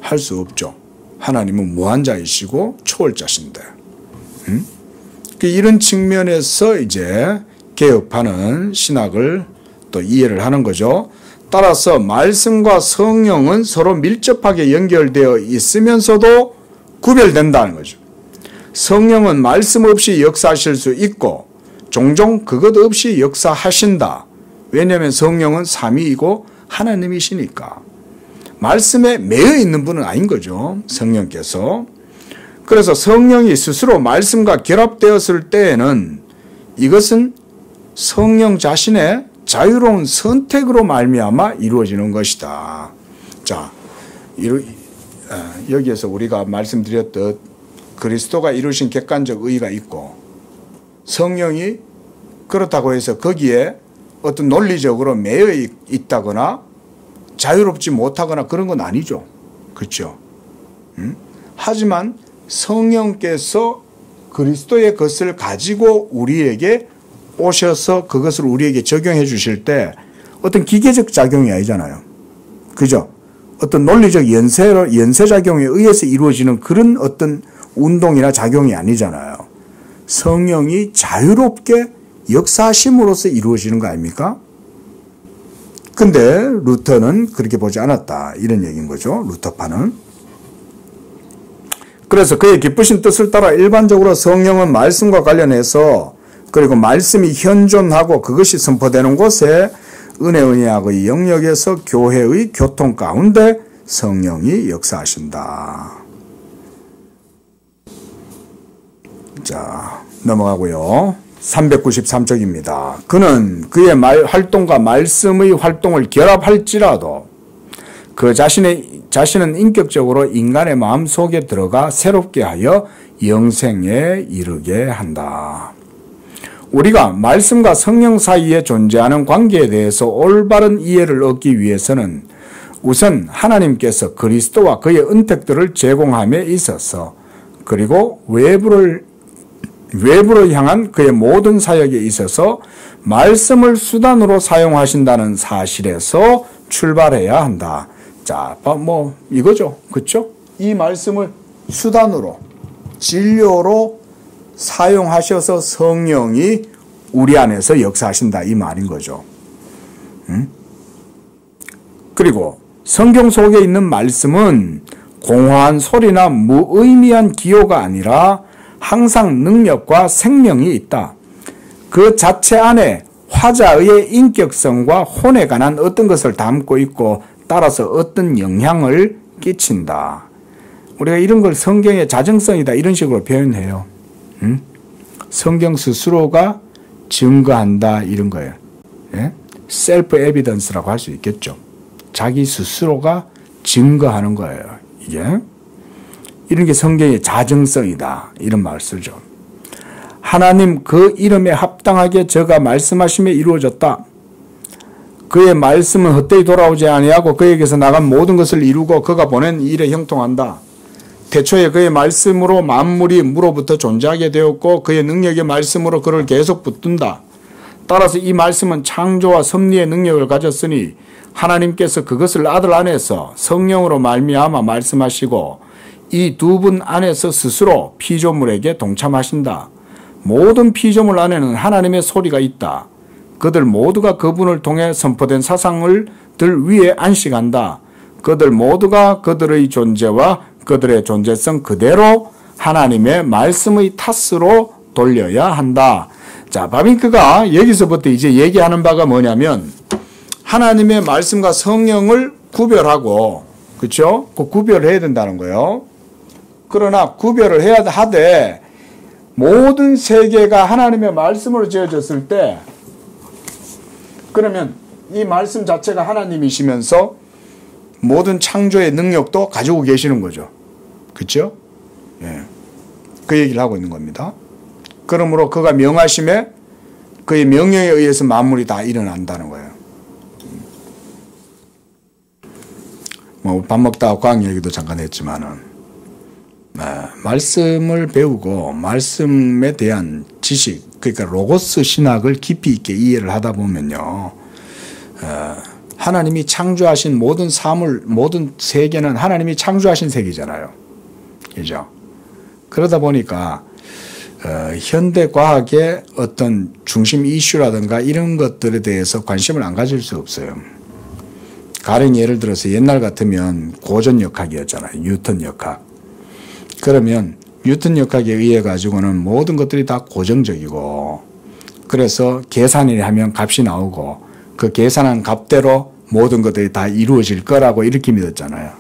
Speaker 1: 할 수 없죠. 하나님은 무한자이시고 초월자신데. 응? 이런 측면에서 이제 개혁파는 신학을 또 이해를 하는 거죠. 따라서 말씀과 성령은 서로 밀접하게 연결되어 있으면서도 구별된다는 거죠. 성령은 말씀 없이 역사하실 수 있고 종종 그것 없이 역사하신다. 왜냐하면 성령은 삼위이고 하나님이시니까. 말씀에 매여 있는 분은 아닌 거죠. 성령께서. 그래서 성령이 스스로 말씀과 결합되었을 때에는 이것은 성령 자신의 자유로운 선택으로 말미암아 이루어지는 것이다. 자, 여기에서 우리가 말씀드렸듯 그리스도가 이루신 객관적 의의가 있고 성령이 그렇다고 해서 거기에 어떤 논리적으로 매여 있다거나 자유롭지 못하거나 그런 건 아니죠. 그렇죠? 하지만 성령께서 그리스도의 것을 가지고 우리에게 오셔서 그것을 우리에게 적용해 주실 때 어떤 기계적 작용이 아니잖아요. 그죠? 어떤 논리적 연쇄작용에 의해서 이루어지는 그런 어떤 운동이나 작용이 아니잖아요. 성령이 자유롭게 역사하심으로써 이루어지는 거 아닙니까? 근데 루터는 그렇게 보지 않았다. 이런 얘기인 거죠. 루터파는. 그래서 그의 기쁘신 뜻을 따라 일반적으로 성령은 말씀과 관련해서 그리고 말씀이 현존하고 그것이 선포되는 곳에 은혜의 영역에서 교회의 교통 가운데 성령이 역사하신다. 자, 넘어가고요. 393쪽입니다. 그는 그의 활동과 말씀의 활동을 결합할지라도 그 자신은 인격적으로 인간의 마음 속에 들어가 새롭게 하여 영생에 이르게 한다. 우리가 말씀과 성령 사이에 존재하는 관계에 대해서 올바른 이해를 얻기 위해서는 우선 하나님께서 그리스도와 그의 은택들을 제공함에 있어서 그리고 외부로 향한 그의 모든 사역에 있어서 말씀을 수단으로 사용하신다는 사실에서 출발해야 한다. 자, 이거죠. 그렇죠? 이 말씀을 수단으로, 진료로 사용하셔서 성령이 우리 안에서 역사하신다. 이 말인 거죠. 그리고 성경 속에 있는 말씀은 공허한 소리나 무의미한 기호가 아니라 항상 능력과 생명이 있다. 그 자체 안에 화자의 인격성과 혼에 관한 어떤 것을 담고 있고 따라서 어떤 영향을 끼친다. 우리가 이런 걸 성경의 자정성이다 이런 식으로 표현해요. 성경 스스로가 증거한다 이런 거예요. 예? 셀프 에비던스라고 할 수 있겠죠. 자기 스스로가 증거하는 거예요. 이게 이런 게 성경의 자정성이다 이런 말을 쓰죠. 하나님 그 이름에 합당하게 저가 말씀하심에 이루어졌다. 그의 말씀은 헛되이 돌아오지 아니하고 그에게서 나간 모든 것을 이루고 그가 보낸 일에 형통한다. 태초에 그의 말씀으로 만물이 무로부터 존재하게 되었고 그의 능력의 말씀으로 그를 계속 붙든다. 따라서 이 말씀은 창조와 섭리의 능력을 가졌으니 하나님께서 그것을 아들 안에서 성령으로 말미암아 말씀하시고 이 두 분 안에서 스스로 피조물에게 동참하신다. 모든 피조물 안에는 하나님의 소리가 있다. 그들 모두가 그분을 통해 선포된 사상을 들 위에 안식한다. 그들 모두가 그들의 존재와 그들의 존재성 그대로 하나님의 말씀의 탓으로 돌려야 한다. 자, 바빙크가 여기서부터 이제 얘기하는 바가 뭐냐면 하나님의 말씀과 성령을 구별하고, 그렇죠? 그 구별해야 된다는 거예요. 그러나 구별을 해야 하되 모든 세계가 하나님의 말씀으로 지어졌을 때 그러면 이 말씀 자체가 하나님이시면서 모든 창조의 능력도 가지고 계시는 거죠. 그렇죠? 예. 그 얘기를 하고 있는 겁니다. 그러므로 그가 명하심에 그의 명령에 의해서 만물이 다 일어난다는 거예요. 밥 먹다가 과학 얘기도 잠깐 했지만은 말씀을 배우고 말씀에 대한 지식, 그러니까 로고스 신학을 깊이 있게 이해를 하다 보면요. 하나님이 창조하신 모든 사물, 모든 세계는 하나님이 창조하신 세계잖아요. 그죠? 그러다 보니까 현대 과학의 어떤 중심 이슈라든가 이런 것들에 대해서 관심을 안 가질 수 없어요. 가령 예를 들어서 옛날 같으면 고전역학이었잖아요. 뉴턴 역학. 그러면 뉴턴 역학에 의해 가지고는 모든 것들이 다 고정적이고, 그래서 계산을 하면 값이 나오고 그 계산한 값대로 모든 것들이 다 이루어질 거라고 이렇게 믿었잖아요.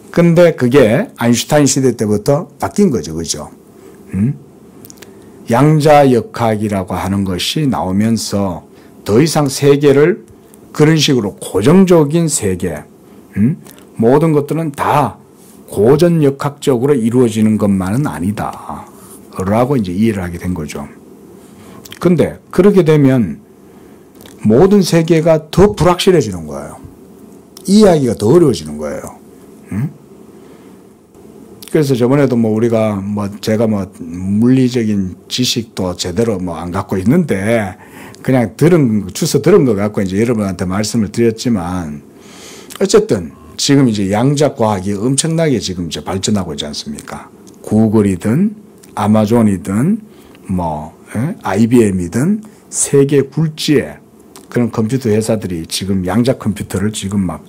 Speaker 1: 근데 그게 아인슈타인 시대 때부터 바뀐 거죠. 그죠? 양자역학이라고 하는 것이 나오면서 더 이상 세계를 그런 식으로 고정적인 세계, 모든 것들은 다 고전역학적으로 이루어지는 것만은 아니다 라고 이제 이해를 하게 된 거죠. 근데 그렇게 되면 모든 세계가 더 불확실해지는 거예요. 이해하기가 더 어려워지는 거예요. 그래서 저번에도 우리가 제가 물리적인 지식도 제대로 안 갖고 있는데 그냥 주워 들은 거 갖고 이제 여러분한테 말씀을 드렸지만, 어쨌든 지금 이제 양자과학이 엄청나게 지금 이제 발전하고 있지 않습니까? 구글이든 아마존이든 IBM이든 세계 굴지의 그런 컴퓨터 회사들이 지금 양자 컴퓨터를 지금 막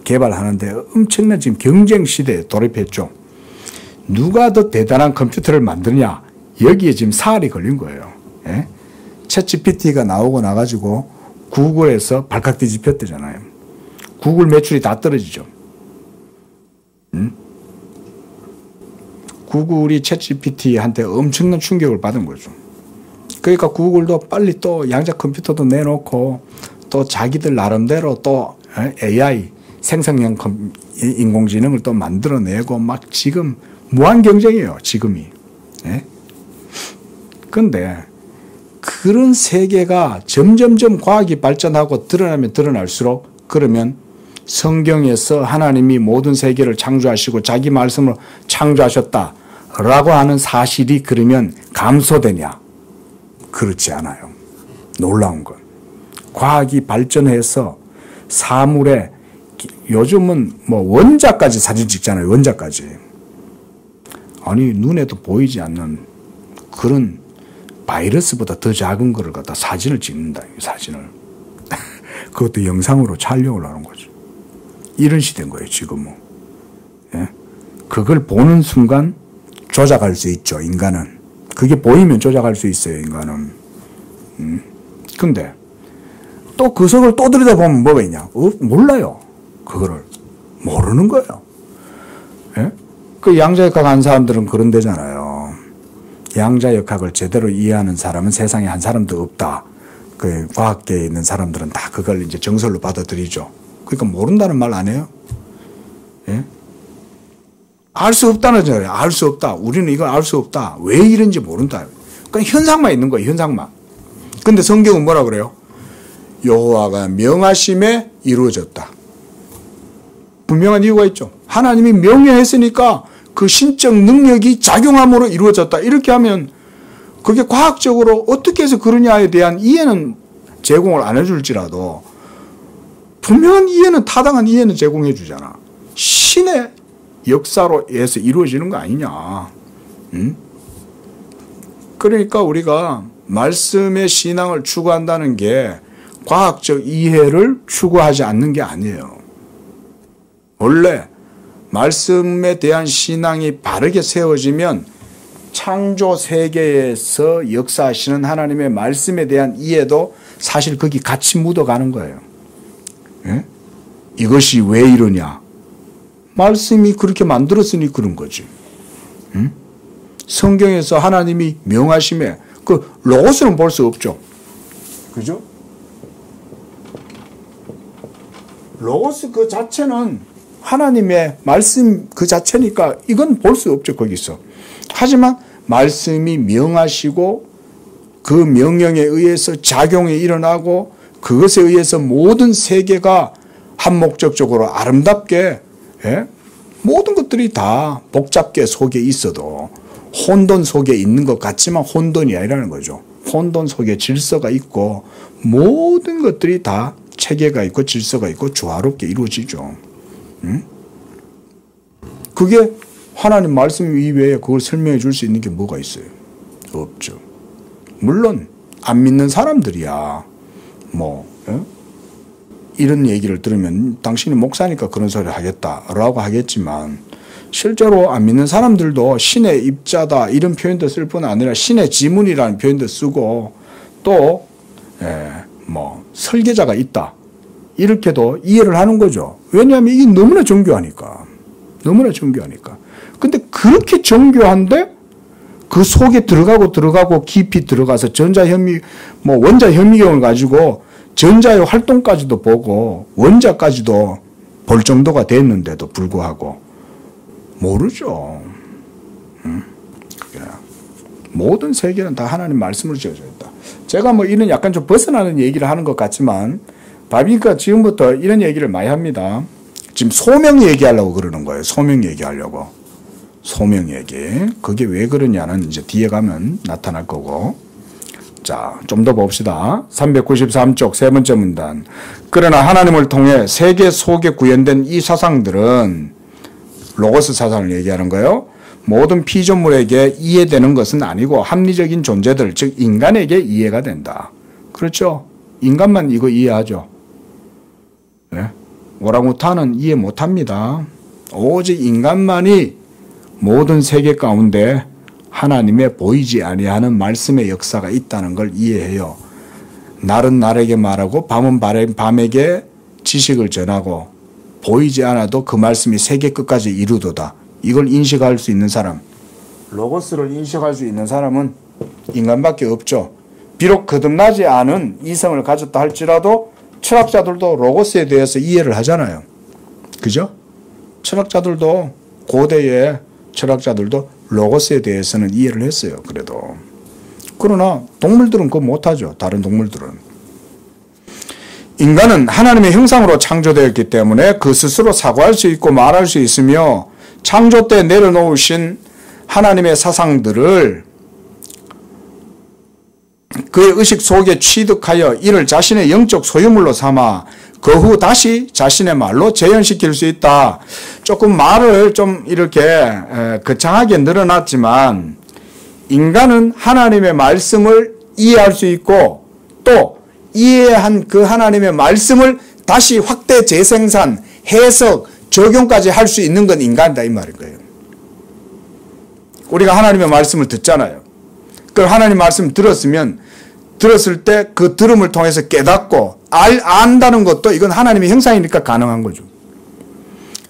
Speaker 1: 개발하는데 엄청난 지금 경쟁 시대에 돌입했죠. 누가 더 대단한 컴퓨터를 만드냐, 여기에 지금 사활이 걸린 거예요. 예? 챗 GPT가 나오고 나가지고 구글에서 발칵 뒤집혔대잖아요. 구글 매출이 다 떨어지죠. 구글이 챗 GPT한테 엄청난 충격을 받은 거죠. 그러니까 구글도 빨리 또 양자 컴퓨터도 내놓고 또 자기들 나름대로 또 AI 생성형 인공지능을 또 만들어내고 막 지금 무한 경쟁이에요. 지금이. 예? 근데 그런 세계가 점점점 과학이 발전하고 드러나면 드러날수록, 그러면 성경에서 하나님이 모든 세계를 창조하시고 자기 말씀으로 창조하셨다라고 하는 사실이 그러면 감소되냐? 그렇지 않아요. 놀라운 건 과학이 발전해서 사물에, 요즘은 원자까지 사진 찍잖아요. 원자까지. 아니 눈에도 보이지 않는 그런 바이러스보다 더 작은 거를 갖다 사진을 찍는다. 사진을. 그것도 영상으로 촬영을 하는 거죠. 이런 시대인 거예요, 지금은. 예? 그걸 보는 순간 조작할 수 있죠, 인간은. 그게 보이면 조작할 수 있어요, 인간은. 근데 또 그 속을 또 들여다보면 뭐가 있냐? 몰라요. 그거를. 모르는 거예요. 예? 그 양자역학 한 사람들은 그런 데잖아요. 양자역학을 제대로 이해하는 사람은 세상에 한 사람도 없다. 그 과학계에 있는 사람들은 다 그걸 이제 정설로 받아들이죠. 그러니까 모른다는 말 안 해요. 예? 알 수 없다는 거예요. 알 수 없다. 우리는 이걸 알 수 없다. 왜 이런지 모른다. 그냥 현상만 있는 거예요. 현상만. 근데 성경은 뭐라 그래요? 여호와가 명하심에 이루어졌다. 분명한 이유가 있죠. 하나님이 명령했으니까 그 신적 능력이 작용함으로 이루어졌다. 이렇게 하면 그게 과학적으로 어떻게 해서 그러냐에 대한 이해는 제공을 안 해줄지라도 분명한 이해는, 타당한 이해는 제공해 주잖아. 신의 역사로 해서 이루어지는 거 아니냐. 응? 그러니까 우리가 말씀의 신앙을 추구한다는 게 과학적 이해를 추구하지 않는 게 아니에요. 원래 말씀에 대한 신앙이 바르게 세워지면 창조 세계에서 역사하시는 하나님의 말씀에 대한 이해도 사실 거기 같이 묻어가는 거예요. 예? 이것이 왜 이러냐? 말씀이 그렇게 만들었으니 그런 거지. 응? 성경에서 하나님이 명하심에 그 로고스는 볼 수 없죠. 그죠? 로고스 그 자체는 하나님의 말씀 그 자체니까 이건 볼 수 없죠. 거기서. 하지만 말씀이 명하시고 그 명령에 의해서 작용이 일어나고 그것에 의해서 모든 세계가 한 목적적으로 아름답게, 예? 모든 것들이 다 복잡계 속에 있어도 혼돈 속에 있는 것 같지만 혼돈이 아니라는 거죠. 혼돈 속에 질서가 있고 모든 것들이 다 체계가 있고 질서가 있고 조화롭게 이루어지죠. 응? 그게 하나님 말씀 이외에 그걸 설명해 줄 수 있는 게 뭐가 있어요? 없죠. 물론 안 믿는 사람들이야 뭐 이런 얘기를 들으면 당신이 목사니까 그런 소리를 하겠다라고 하겠지만, 실제로 안 믿는 사람들도 신의 입자다 이런 표현도 쓸 뿐 아니라 신의 지문이라는 표현도 쓰고, 또 뭐 설계자가 있다 이렇게도 이해를 하는 거죠. 왜냐하면 이게 너무나 정교하니까. 근데 그렇게 정교한데 그 속에 들어가고 깊이 들어가서 뭐 원자 현미경을 가지고 전자의 활동까지도 보고 원자까지도 볼 정도가 됐는데도 불구하고 모르죠. 모든 세계는 다 하나님 말씀으로 지어져 있다. 제가 뭐 이런 약간 좀 벗어나는 얘기를 하는 것 같지만, 바비니까 지금부터 이런 얘기를 많이 합니다. 지금 소명 얘기하려고 그러는 거예요. 소명 얘기하려고. 소명 얘기. 그게 왜 그러냐는 이제 뒤에 가면 나타날 거고. 자, 좀 더 봅시다. 393쪽 세 번째 문단. 그러나 하나님을 통해 세계 속에 구현된 이 사상들은, 로고스 사상을 얘기하는 거예요. 모든 피조물에게 이해되는 것은 아니고 합리적인 존재들, 즉 인간에게 이해가 된다. 그렇죠? 인간만 이거 이해하죠. 네? 오랑우탄은 이해 못합니다. 오직 인간만이 모든 세계 가운데 하나님의 보이지 아니하는 말씀의 역사가 있다는 걸 이해해요. 날은 날에게 말하고 밤은 밤에게 지식을 전하고 보이지 않아도 그 말씀이 세계 끝까지 이루도다. 이걸 인식할 수 있는 사람, 로고스를 인식할 수 있는 사람은 인간밖에 없죠. 비록 거듭나지 않은 이성을 가졌다 할지라도 철학자들도 로고스에 대해서 이해를 하잖아요. 그죠? 철학자들도, 고대의 철학자들도 로고스에 대해서는 이해를 했어요. 그래도. 그러나 동물들은 그거 못하죠. 다른 동물들은. 인간은 하나님의 형상으로 창조되었기 때문에 그 스스로 사고할 수 있고 말할 수 있으며, 창조 때 내려놓으신 하나님의 사상들을 그의 의식 속에 취득하여 이를 자신의 영적 소유물로 삼아 그 후 다시 자신의 말로 재현시킬 수 있다. 조금 말을 좀 이렇게 거창하게 늘어났지만, 인간은 하나님의 말씀을 이해할 수 있고, 또 이해한 그 하나님의 말씀을 다시 확대 재생산, 해석, 적용까지 할 수 있는 건 인간이다 이 말인 거예요. 우리가 하나님의 말씀을 듣잖아요. 그 하나님 말씀 들었을 때 그 들음을 통해서 깨닫고 안다는 것도 이건 하나님의 형상이니까 가능한 거죠.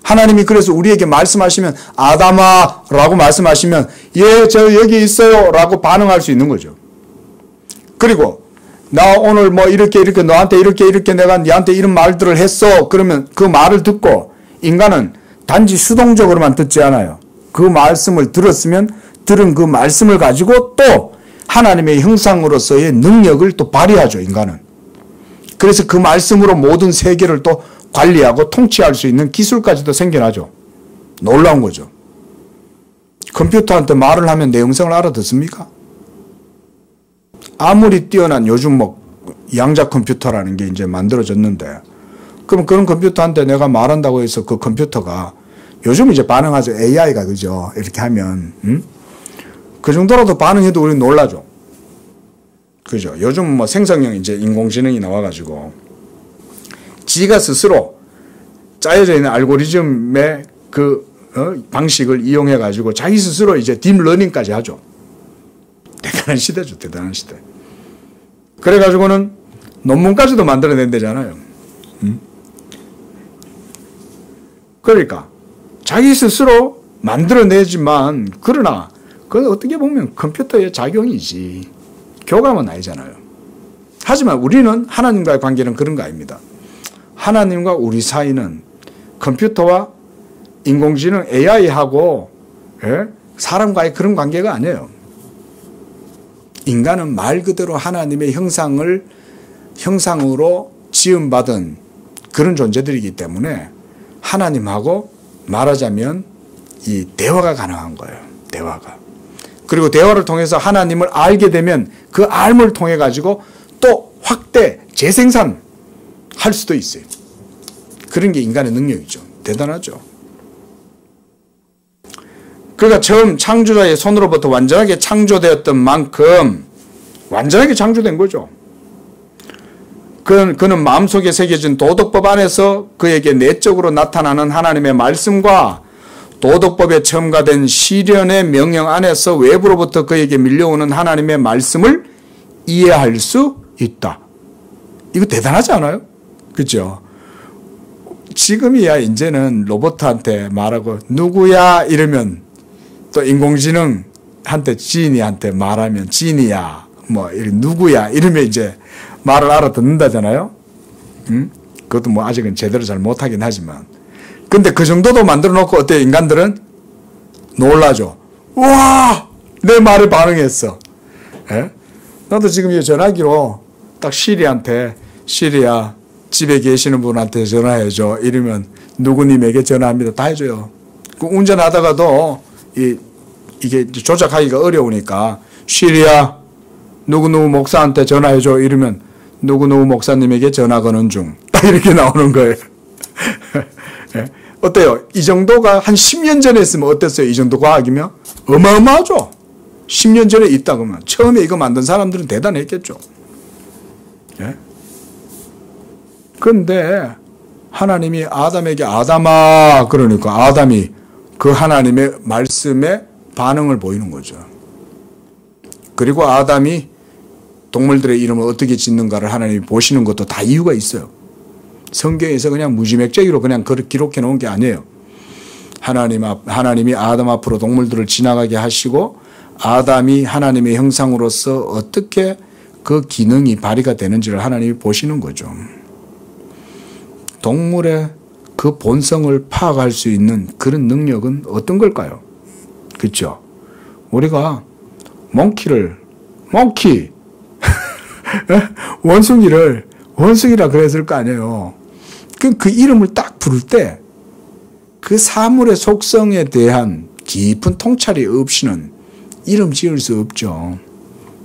Speaker 1: 하나님이 그래서 우리에게 말씀하시면, 아담아라고 말씀하시면 예, 저 여기 있어요 라고 반응할 수 있는 거죠. 그리고 나 오늘 뭐 이렇게 너한테 이렇게 내가 니한테 이런 말들을 했어. 그러면 그 말을 듣고, 인간은 단지 수동적으로만 듣지 않아요. 그 말씀을 들었으면 들은 그 말씀을 가지고 또 하나님의 형상으로서의 능력을 또 발휘하죠, 인간은. 그래서 그 말씀으로 모든 세계를 또 관리하고 통치할 수 있는 기술까지도 생겨나죠. 놀라운 거죠. 컴퓨터한테 말을 하면 내 음성을 알아듣습니까? 아무리 뛰어난 요즘 뭐 양자 컴퓨터라는 게 이제 만들어졌는데, 그럼 그런 컴퓨터한테 내가 말한다고 해서 그 컴퓨터가 요즘 이제 반응하죠. AI가 그죠? 이렇게 하면 그 정도라도 반응해도 우리 놀라죠. 그죠? 요즘 뭐 생성형 이제 인공지능이 나와가지고 지가 스스로 짜여져 있는 알고리즘의 그 방식을 이용해가지고 자기 스스로 이제 딥러닝까지 하죠. 대단한 시대죠. 대단한 시대. 그래가지고는 논문까지도 만들어낸대잖아요. 그러니까 자기 스스로 만들어내지만, 그러나 그건 어떻게 보면 컴퓨터의 작용이지 교감은 아니잖아요. 하지만 우리는 하나님과의 관계는 그런 거 아닙니다. 하나님과 우리 사이는 컴퓨터와 인공지능 AI하고 사람과의 그런 관계가 아니에요. 인간은 말 그대로 하나님의 형상으로 지음받은 그런 존재들이기 때문에 하나님하고 말하자면 이 대화가 가능한 거예요. 대화가. 그리고 대화를 통해서 하나님을 알게 되면 그 알을 통해 가지고 또 확대, 재생산 할 수도 있어요. 그런 게 인간의 능력이죠. 대단하죠. 그가 처음 창조자의 손으로부터 완전하게 창조되었던 만큼 완전하게 창조된 거죠. 그는 마음속에 새겨진 도덕법 안에서 그에게 내적으로 나타나는 하나님의 말씀과 도덕법에 첨가된 시련의 명령 안에서 외부로부터 그에게 밀려오는 하나님의 말씀을 이해할 수 있다. 이거 대단하지 않아요? 그렇죠? 지금이야 이제는 로봇한테 말하고 누구야 이러면 또 인공지능한테 지니한테 말하면 지니야 뭐 누구야 이러면 이제 말을 알아듣는다잖아요. 그것도 뭐 아직은 제대로 잘 못하긴 하지만 근데 그 정도도 만들어 놓고 어때요? 인간들은 놀라죠. 와, 내 말에 반응했어. 예? 나도 지금 이 전화기로 딱 시리한테 시리야 집에 계시는 분한테 전화해줘 이러면 누구님에게 전화합니다. 다 해줘요. 그 운전하다가도 이게 조작하기가 어려우니까 시리야 누구누구 목사한테 전화해줘 이러면 누구누구 목사님에게 전화 거는 중 이렇게 나오는 거예요. 예? 어때요? 이 정도가 한 10년 전에 있으면 어땠어요? 이 정도 과학이면? 어마어마하죠. 10년 전에 있다 그러면 처음에 이거 만든 사람들은 대단했겠죠. 예? 그런데 하나님이 아담에게 아담아 그러니까 아담이 그 하나님의 말씀에 반응을 보이는 거죠. 그리고 아담이 동물들의 이름을 어떻게 짓는가를 하나님이 보시는 것도 다 이유가 있어요. 성경에서 그냥 무지맥적으로 그냥 기록해 놓은 게 아니에요. 하나님이 아담 앞으로 동물들을 지나가게 하시고 아담이 하나님의 형상으로서 어떻게 그 기능이 발휘가 되는지를 하나님이 보시는 거죠. 동물의 그 본성을 파악할 수 있는 그런 능력은 어떤 걸까요? 그렇죠? 우리가 몽키 원숭이라 그랬을 거 아니에요. 그 이름을 딱 부를 때 그 사물의 속성에 대한 깊은 통찰이 없이는 이름 지을 수 없죠.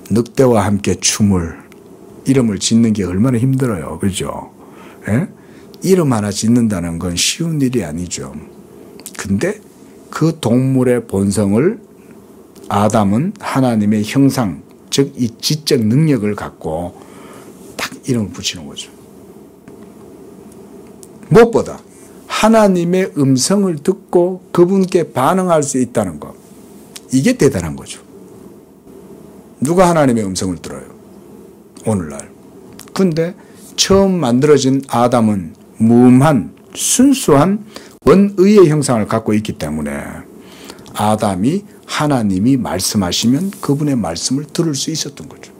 Speaker 1: 늑대와 함께 이름을 짓는 게 얼마나 힘들어요. 그죠? 예? 이름 하나 짓는다는 건 쉬운 일이 아니죠. 근데 그 동물의 본성을 아담은 하나님의 형상, 즉 이 지적 능력을 갖고 딱 이름을 붙이는 거죠. 무엇보다 하나님의 음성을 듣고 그분께 반응할 수 있다는 것. 이게 대단한 거죠. 누가 하나님의 음성을 들어요? 오늘날. 근데 처음 만들어진 아담은 무음한 순수한 원의의 형상을 갖고 있기 때문에 아담이 하나님이 말씀하시면 그분의 말씀을 들을 수 있었던 거죠.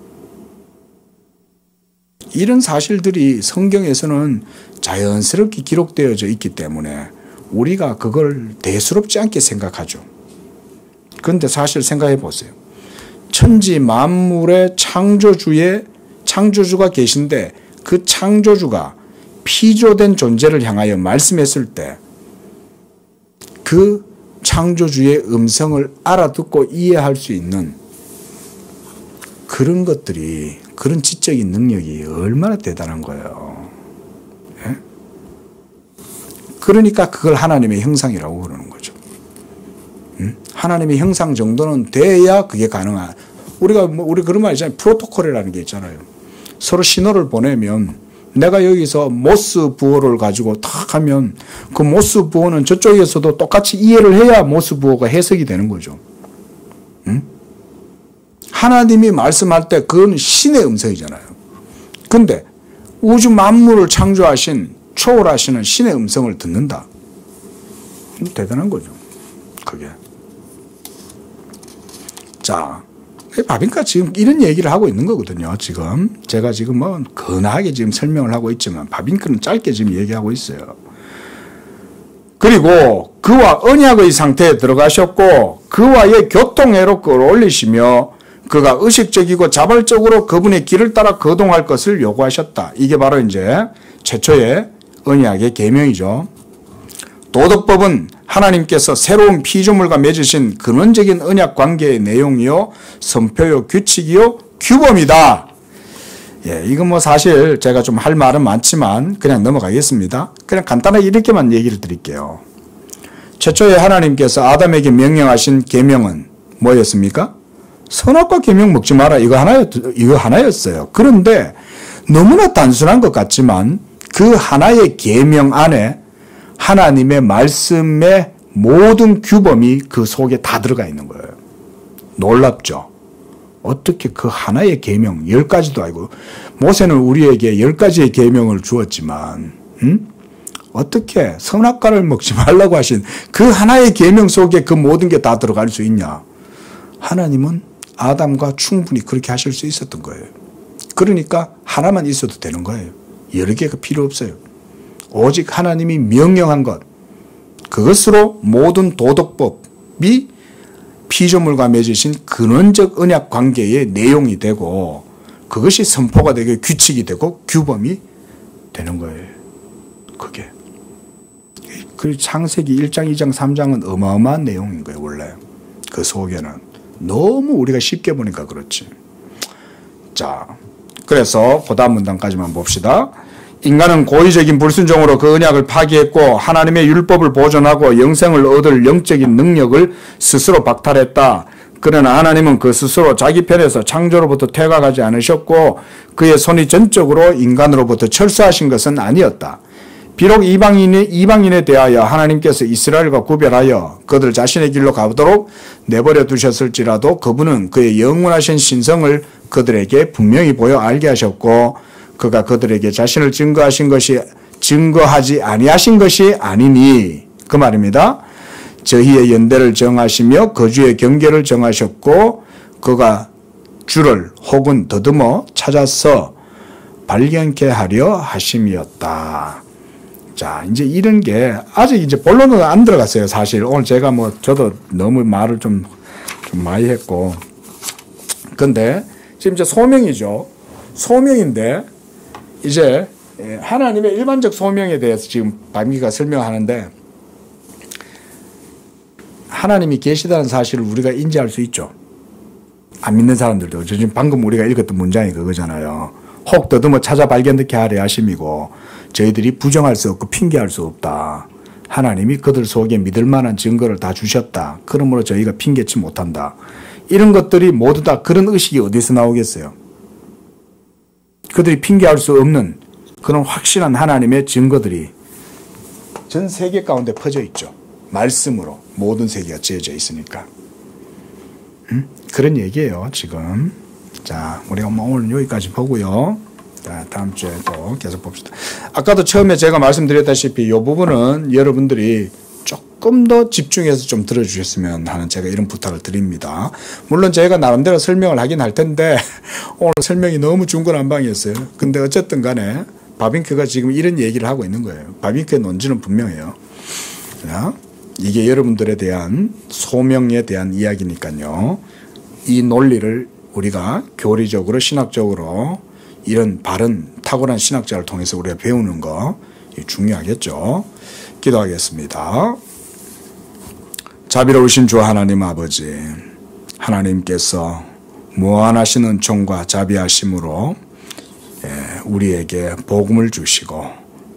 Speaker 1: 이런 사실들이 성경에서는 자연스럽게 기록되어져 있기 때문에 우리가 그걸 대수롭지 않게 생각하죠. 그런데 사실 생각해 보세요. 천지 만물의 창조주가 계신데 그 창조주가 피조된 존재를 향하여 말씀했을 때 그 창조주의 음성을 알아듣고 이해할 수 있는 그런 것들이, 그런 지적인 능력이 얼마나 대단한 거예요. 예? 그러니까 그걸 하나님의 형상이라고 그러는 거죠. 하나님의 형상 정도는 돼야 그게 가능한. 우리 그런 말 있잖아요. 프로토콜이라는 게 있잖아요. 서로 신호를 보내면 내가 여기서 모스 부호를 가지고 탁 하면 그 모스 부호는 저쪽에서도 똑같이 이해를 해야 모스 부호가 해석이 되는 거죠. 하나님이 말씀할 때 그건 신의 음성이잖아요. 근데 우주 만물을 창조하신 초월하시는 신의 음성을 듣는다. 대단한 거죠. 그게. 자, 바빈카 지금 이런 얘기를 하고 있는 거거든요. 지금 제가 지금 뭐 근하게 지금 설명을 하고 있지만 바빈카는 짧게 지금 얘기하고 있어요. 그리고 그와 언약의 상태에 들어가셨고 그와의 교통회로 끌어올리시며 그가 의식적이고 자발적으로 그분의 길을 따라 거동할 것을 요구하셨다. 이게 바로 이제 최초의 언약의 계명이죠. 도덕법은 하나님께서 새로운 피조물과 맺으신 근원적인 언약 관계의 내용이요, 선표요, 규칙이요, 규범이다. 예, 이건 뭐 사실 제가 좀 할 말은 많지만 그냥 넘어가겠습니다. 그냥 간단하게 이렇게만 얘기를 드릴게요. 최초에 하나님께서 아담에게 명령하신 계명은 뭐였습니까? 선악과 계명 먹지 마라. 이거 하나였어요. 그런데 너무나 단순한 것 같지만 그 하나의 계명 안에 하나님의 말씀의 모든 규범이 그 속에 다 들어가 있는 거예요. 놀랍죠? 어떻게 그 하나의 계명 10가지도 아니고 모세는 우리에게 10가지의 계명을 주었지만 어떻게 선악과를 먹지 말라고 하신 그 하나의 계명 속에 그 모든 게 다 들어갈 수 있냐? 하나님은 아담과 충분히 그렇게 하실 수 있었던 거예요. 그러니까 하나만 있어도 되는 거예요. 여러 개가 필요 없어요. 오직 하나님이 명령한 것, 그것으로 모든 도덕법이 피조물과 맺으신 근원적 언약 관계의 내용이 되고 그것이 선포가 되고 규칙이 되고 규범이 되는 거예요. 그게. 그 창세기 1장, 2장, 3장은 어마어마한 내용인 거예요. 원래. 그 속에는. 너무 우리가 쉽게 보니까 그렇지. 자, 그래서 그 다음 문단까지만 봅시다. 인간은 고의적인 불순종으로 그 언약을 파기했고 하나님의 율법을 보존하고 영생을 얻을 영적인 능력을 스스로 박탈했다. 그러나 하나님은 그 스스로 자기 편에서 창조로부터 퇴각하지 않으셨고 그의 손이 전적으로 인간으로부터 철수하신 것은 아니었다. 비록 이방인에 대하여 하나님께서 이스라엘과 구별하여 그들 자신의 길로 가도록 내버려 두셨을지라도 그분은 그의 영원하신 신성을 그들에게 분명히 보여 알게 하셨고 그가 그들에게 자신을 증거하지 아니하신 것이 아니니 그 말입니다. 저희의 연대를 정하시며 거주의 경계를 정하셨고 그가 주를 혹은 더듬어 찾아서 발견케 하려 하심이었다. 자, 이제 이런 게 아직 이제 본론은 안 들어갔어요. 사실 오늘 제가 저도 너무 말을 좀 많이 했고, 근데 지금 이제 소명이죠. 소명인데 이제 하나님의 일반적 소명에 대해서 지금 박미가 설명하는데 하나님이 계시다는 사실을 우리가 인지할 수 있죠. 안 믿는 사람들도 지금 방금 우리가 읽었던 문장이 그거잖아요. 혹 더듬어 찾아 발견케 하려 하심이고 저희들이 부정할 수 없고 핑계할 수 없다. 하나님이 그들 속에 믿을 만한 증거를 다 주셨다. 그러므로 저희가 핑계치 못한다. 이런 것들이 모두 다 그런 의식이 어디서 나오겠어요? 그들이 핑계할 수 없는 그런 확실한 하나님의 증거들이 전 세계 가운데 퍼져 있죠. 말씀으로 모든 세계가 지어져 있으니까. 그런 얘기예요, 지금. 자, 우리가 오늘 여기까지 보고요. 자, 다음 주에 또 계속 봅시다. 아까도 처음에 제가 말씀드렸다시피 이 부분은 여러분들이 조금 더 집중해서 좀 들어주셨으면 하는 제가 이런 부탁을 드립니다. 물론 제가 나름대로 설명을 하긴 할 텐데 오늘 설명이 너무 중구난방이었어요. 근데 어쨌든 간에 바빙크가 지금 이런 얘기를 하고 있는 거예요. 바빙크의 논지는 분명해요. 자, 이게 여러분들에 대한 소명에 대한 이야기니까요. 이 논리를 우리가 교리적으로 신학적으로 이런 바른 탁월한 신학자를 통해서 우리가 배우는 거 중요하겠죠. 기도하겠습니다. 자비로우신 주 하나님 아버지, 하나님께서 무한하신 은총과 자비하심으로 우리에게 복음을 주시고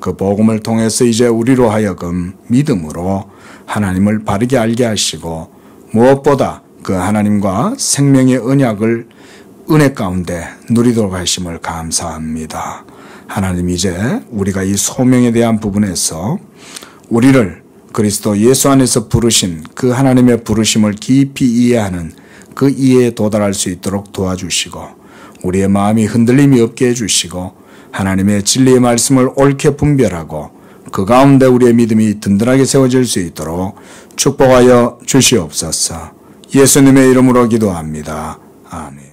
Speaker 1: 그 복음을 통해서 이제 우리로 하여금 믿음으로 하나님을 바르게 알게 하시고 무엇보다 그 하나님과 생명의 언약을 은혜 가운데 누리도록 하심을 감사합니다. 하나님, 이제 우리가 이 소명에 대한 부분에서 우리를 그리스도 예수 안에서 부르신 그 하나님의 부르심을 깊이 이해하는 그 이해에 도달할 수 있도록 도와주시고 우리의 마음이 흔들림이 없게 해주시고 하나님의 진리의 말씀을 옳게 분별하고 그 가운데 우리의 믿음이 든든하게 세워질 수 있도록 축복하여 주시옵소서. 예수님의 이름으로 기도합니다. 아멘.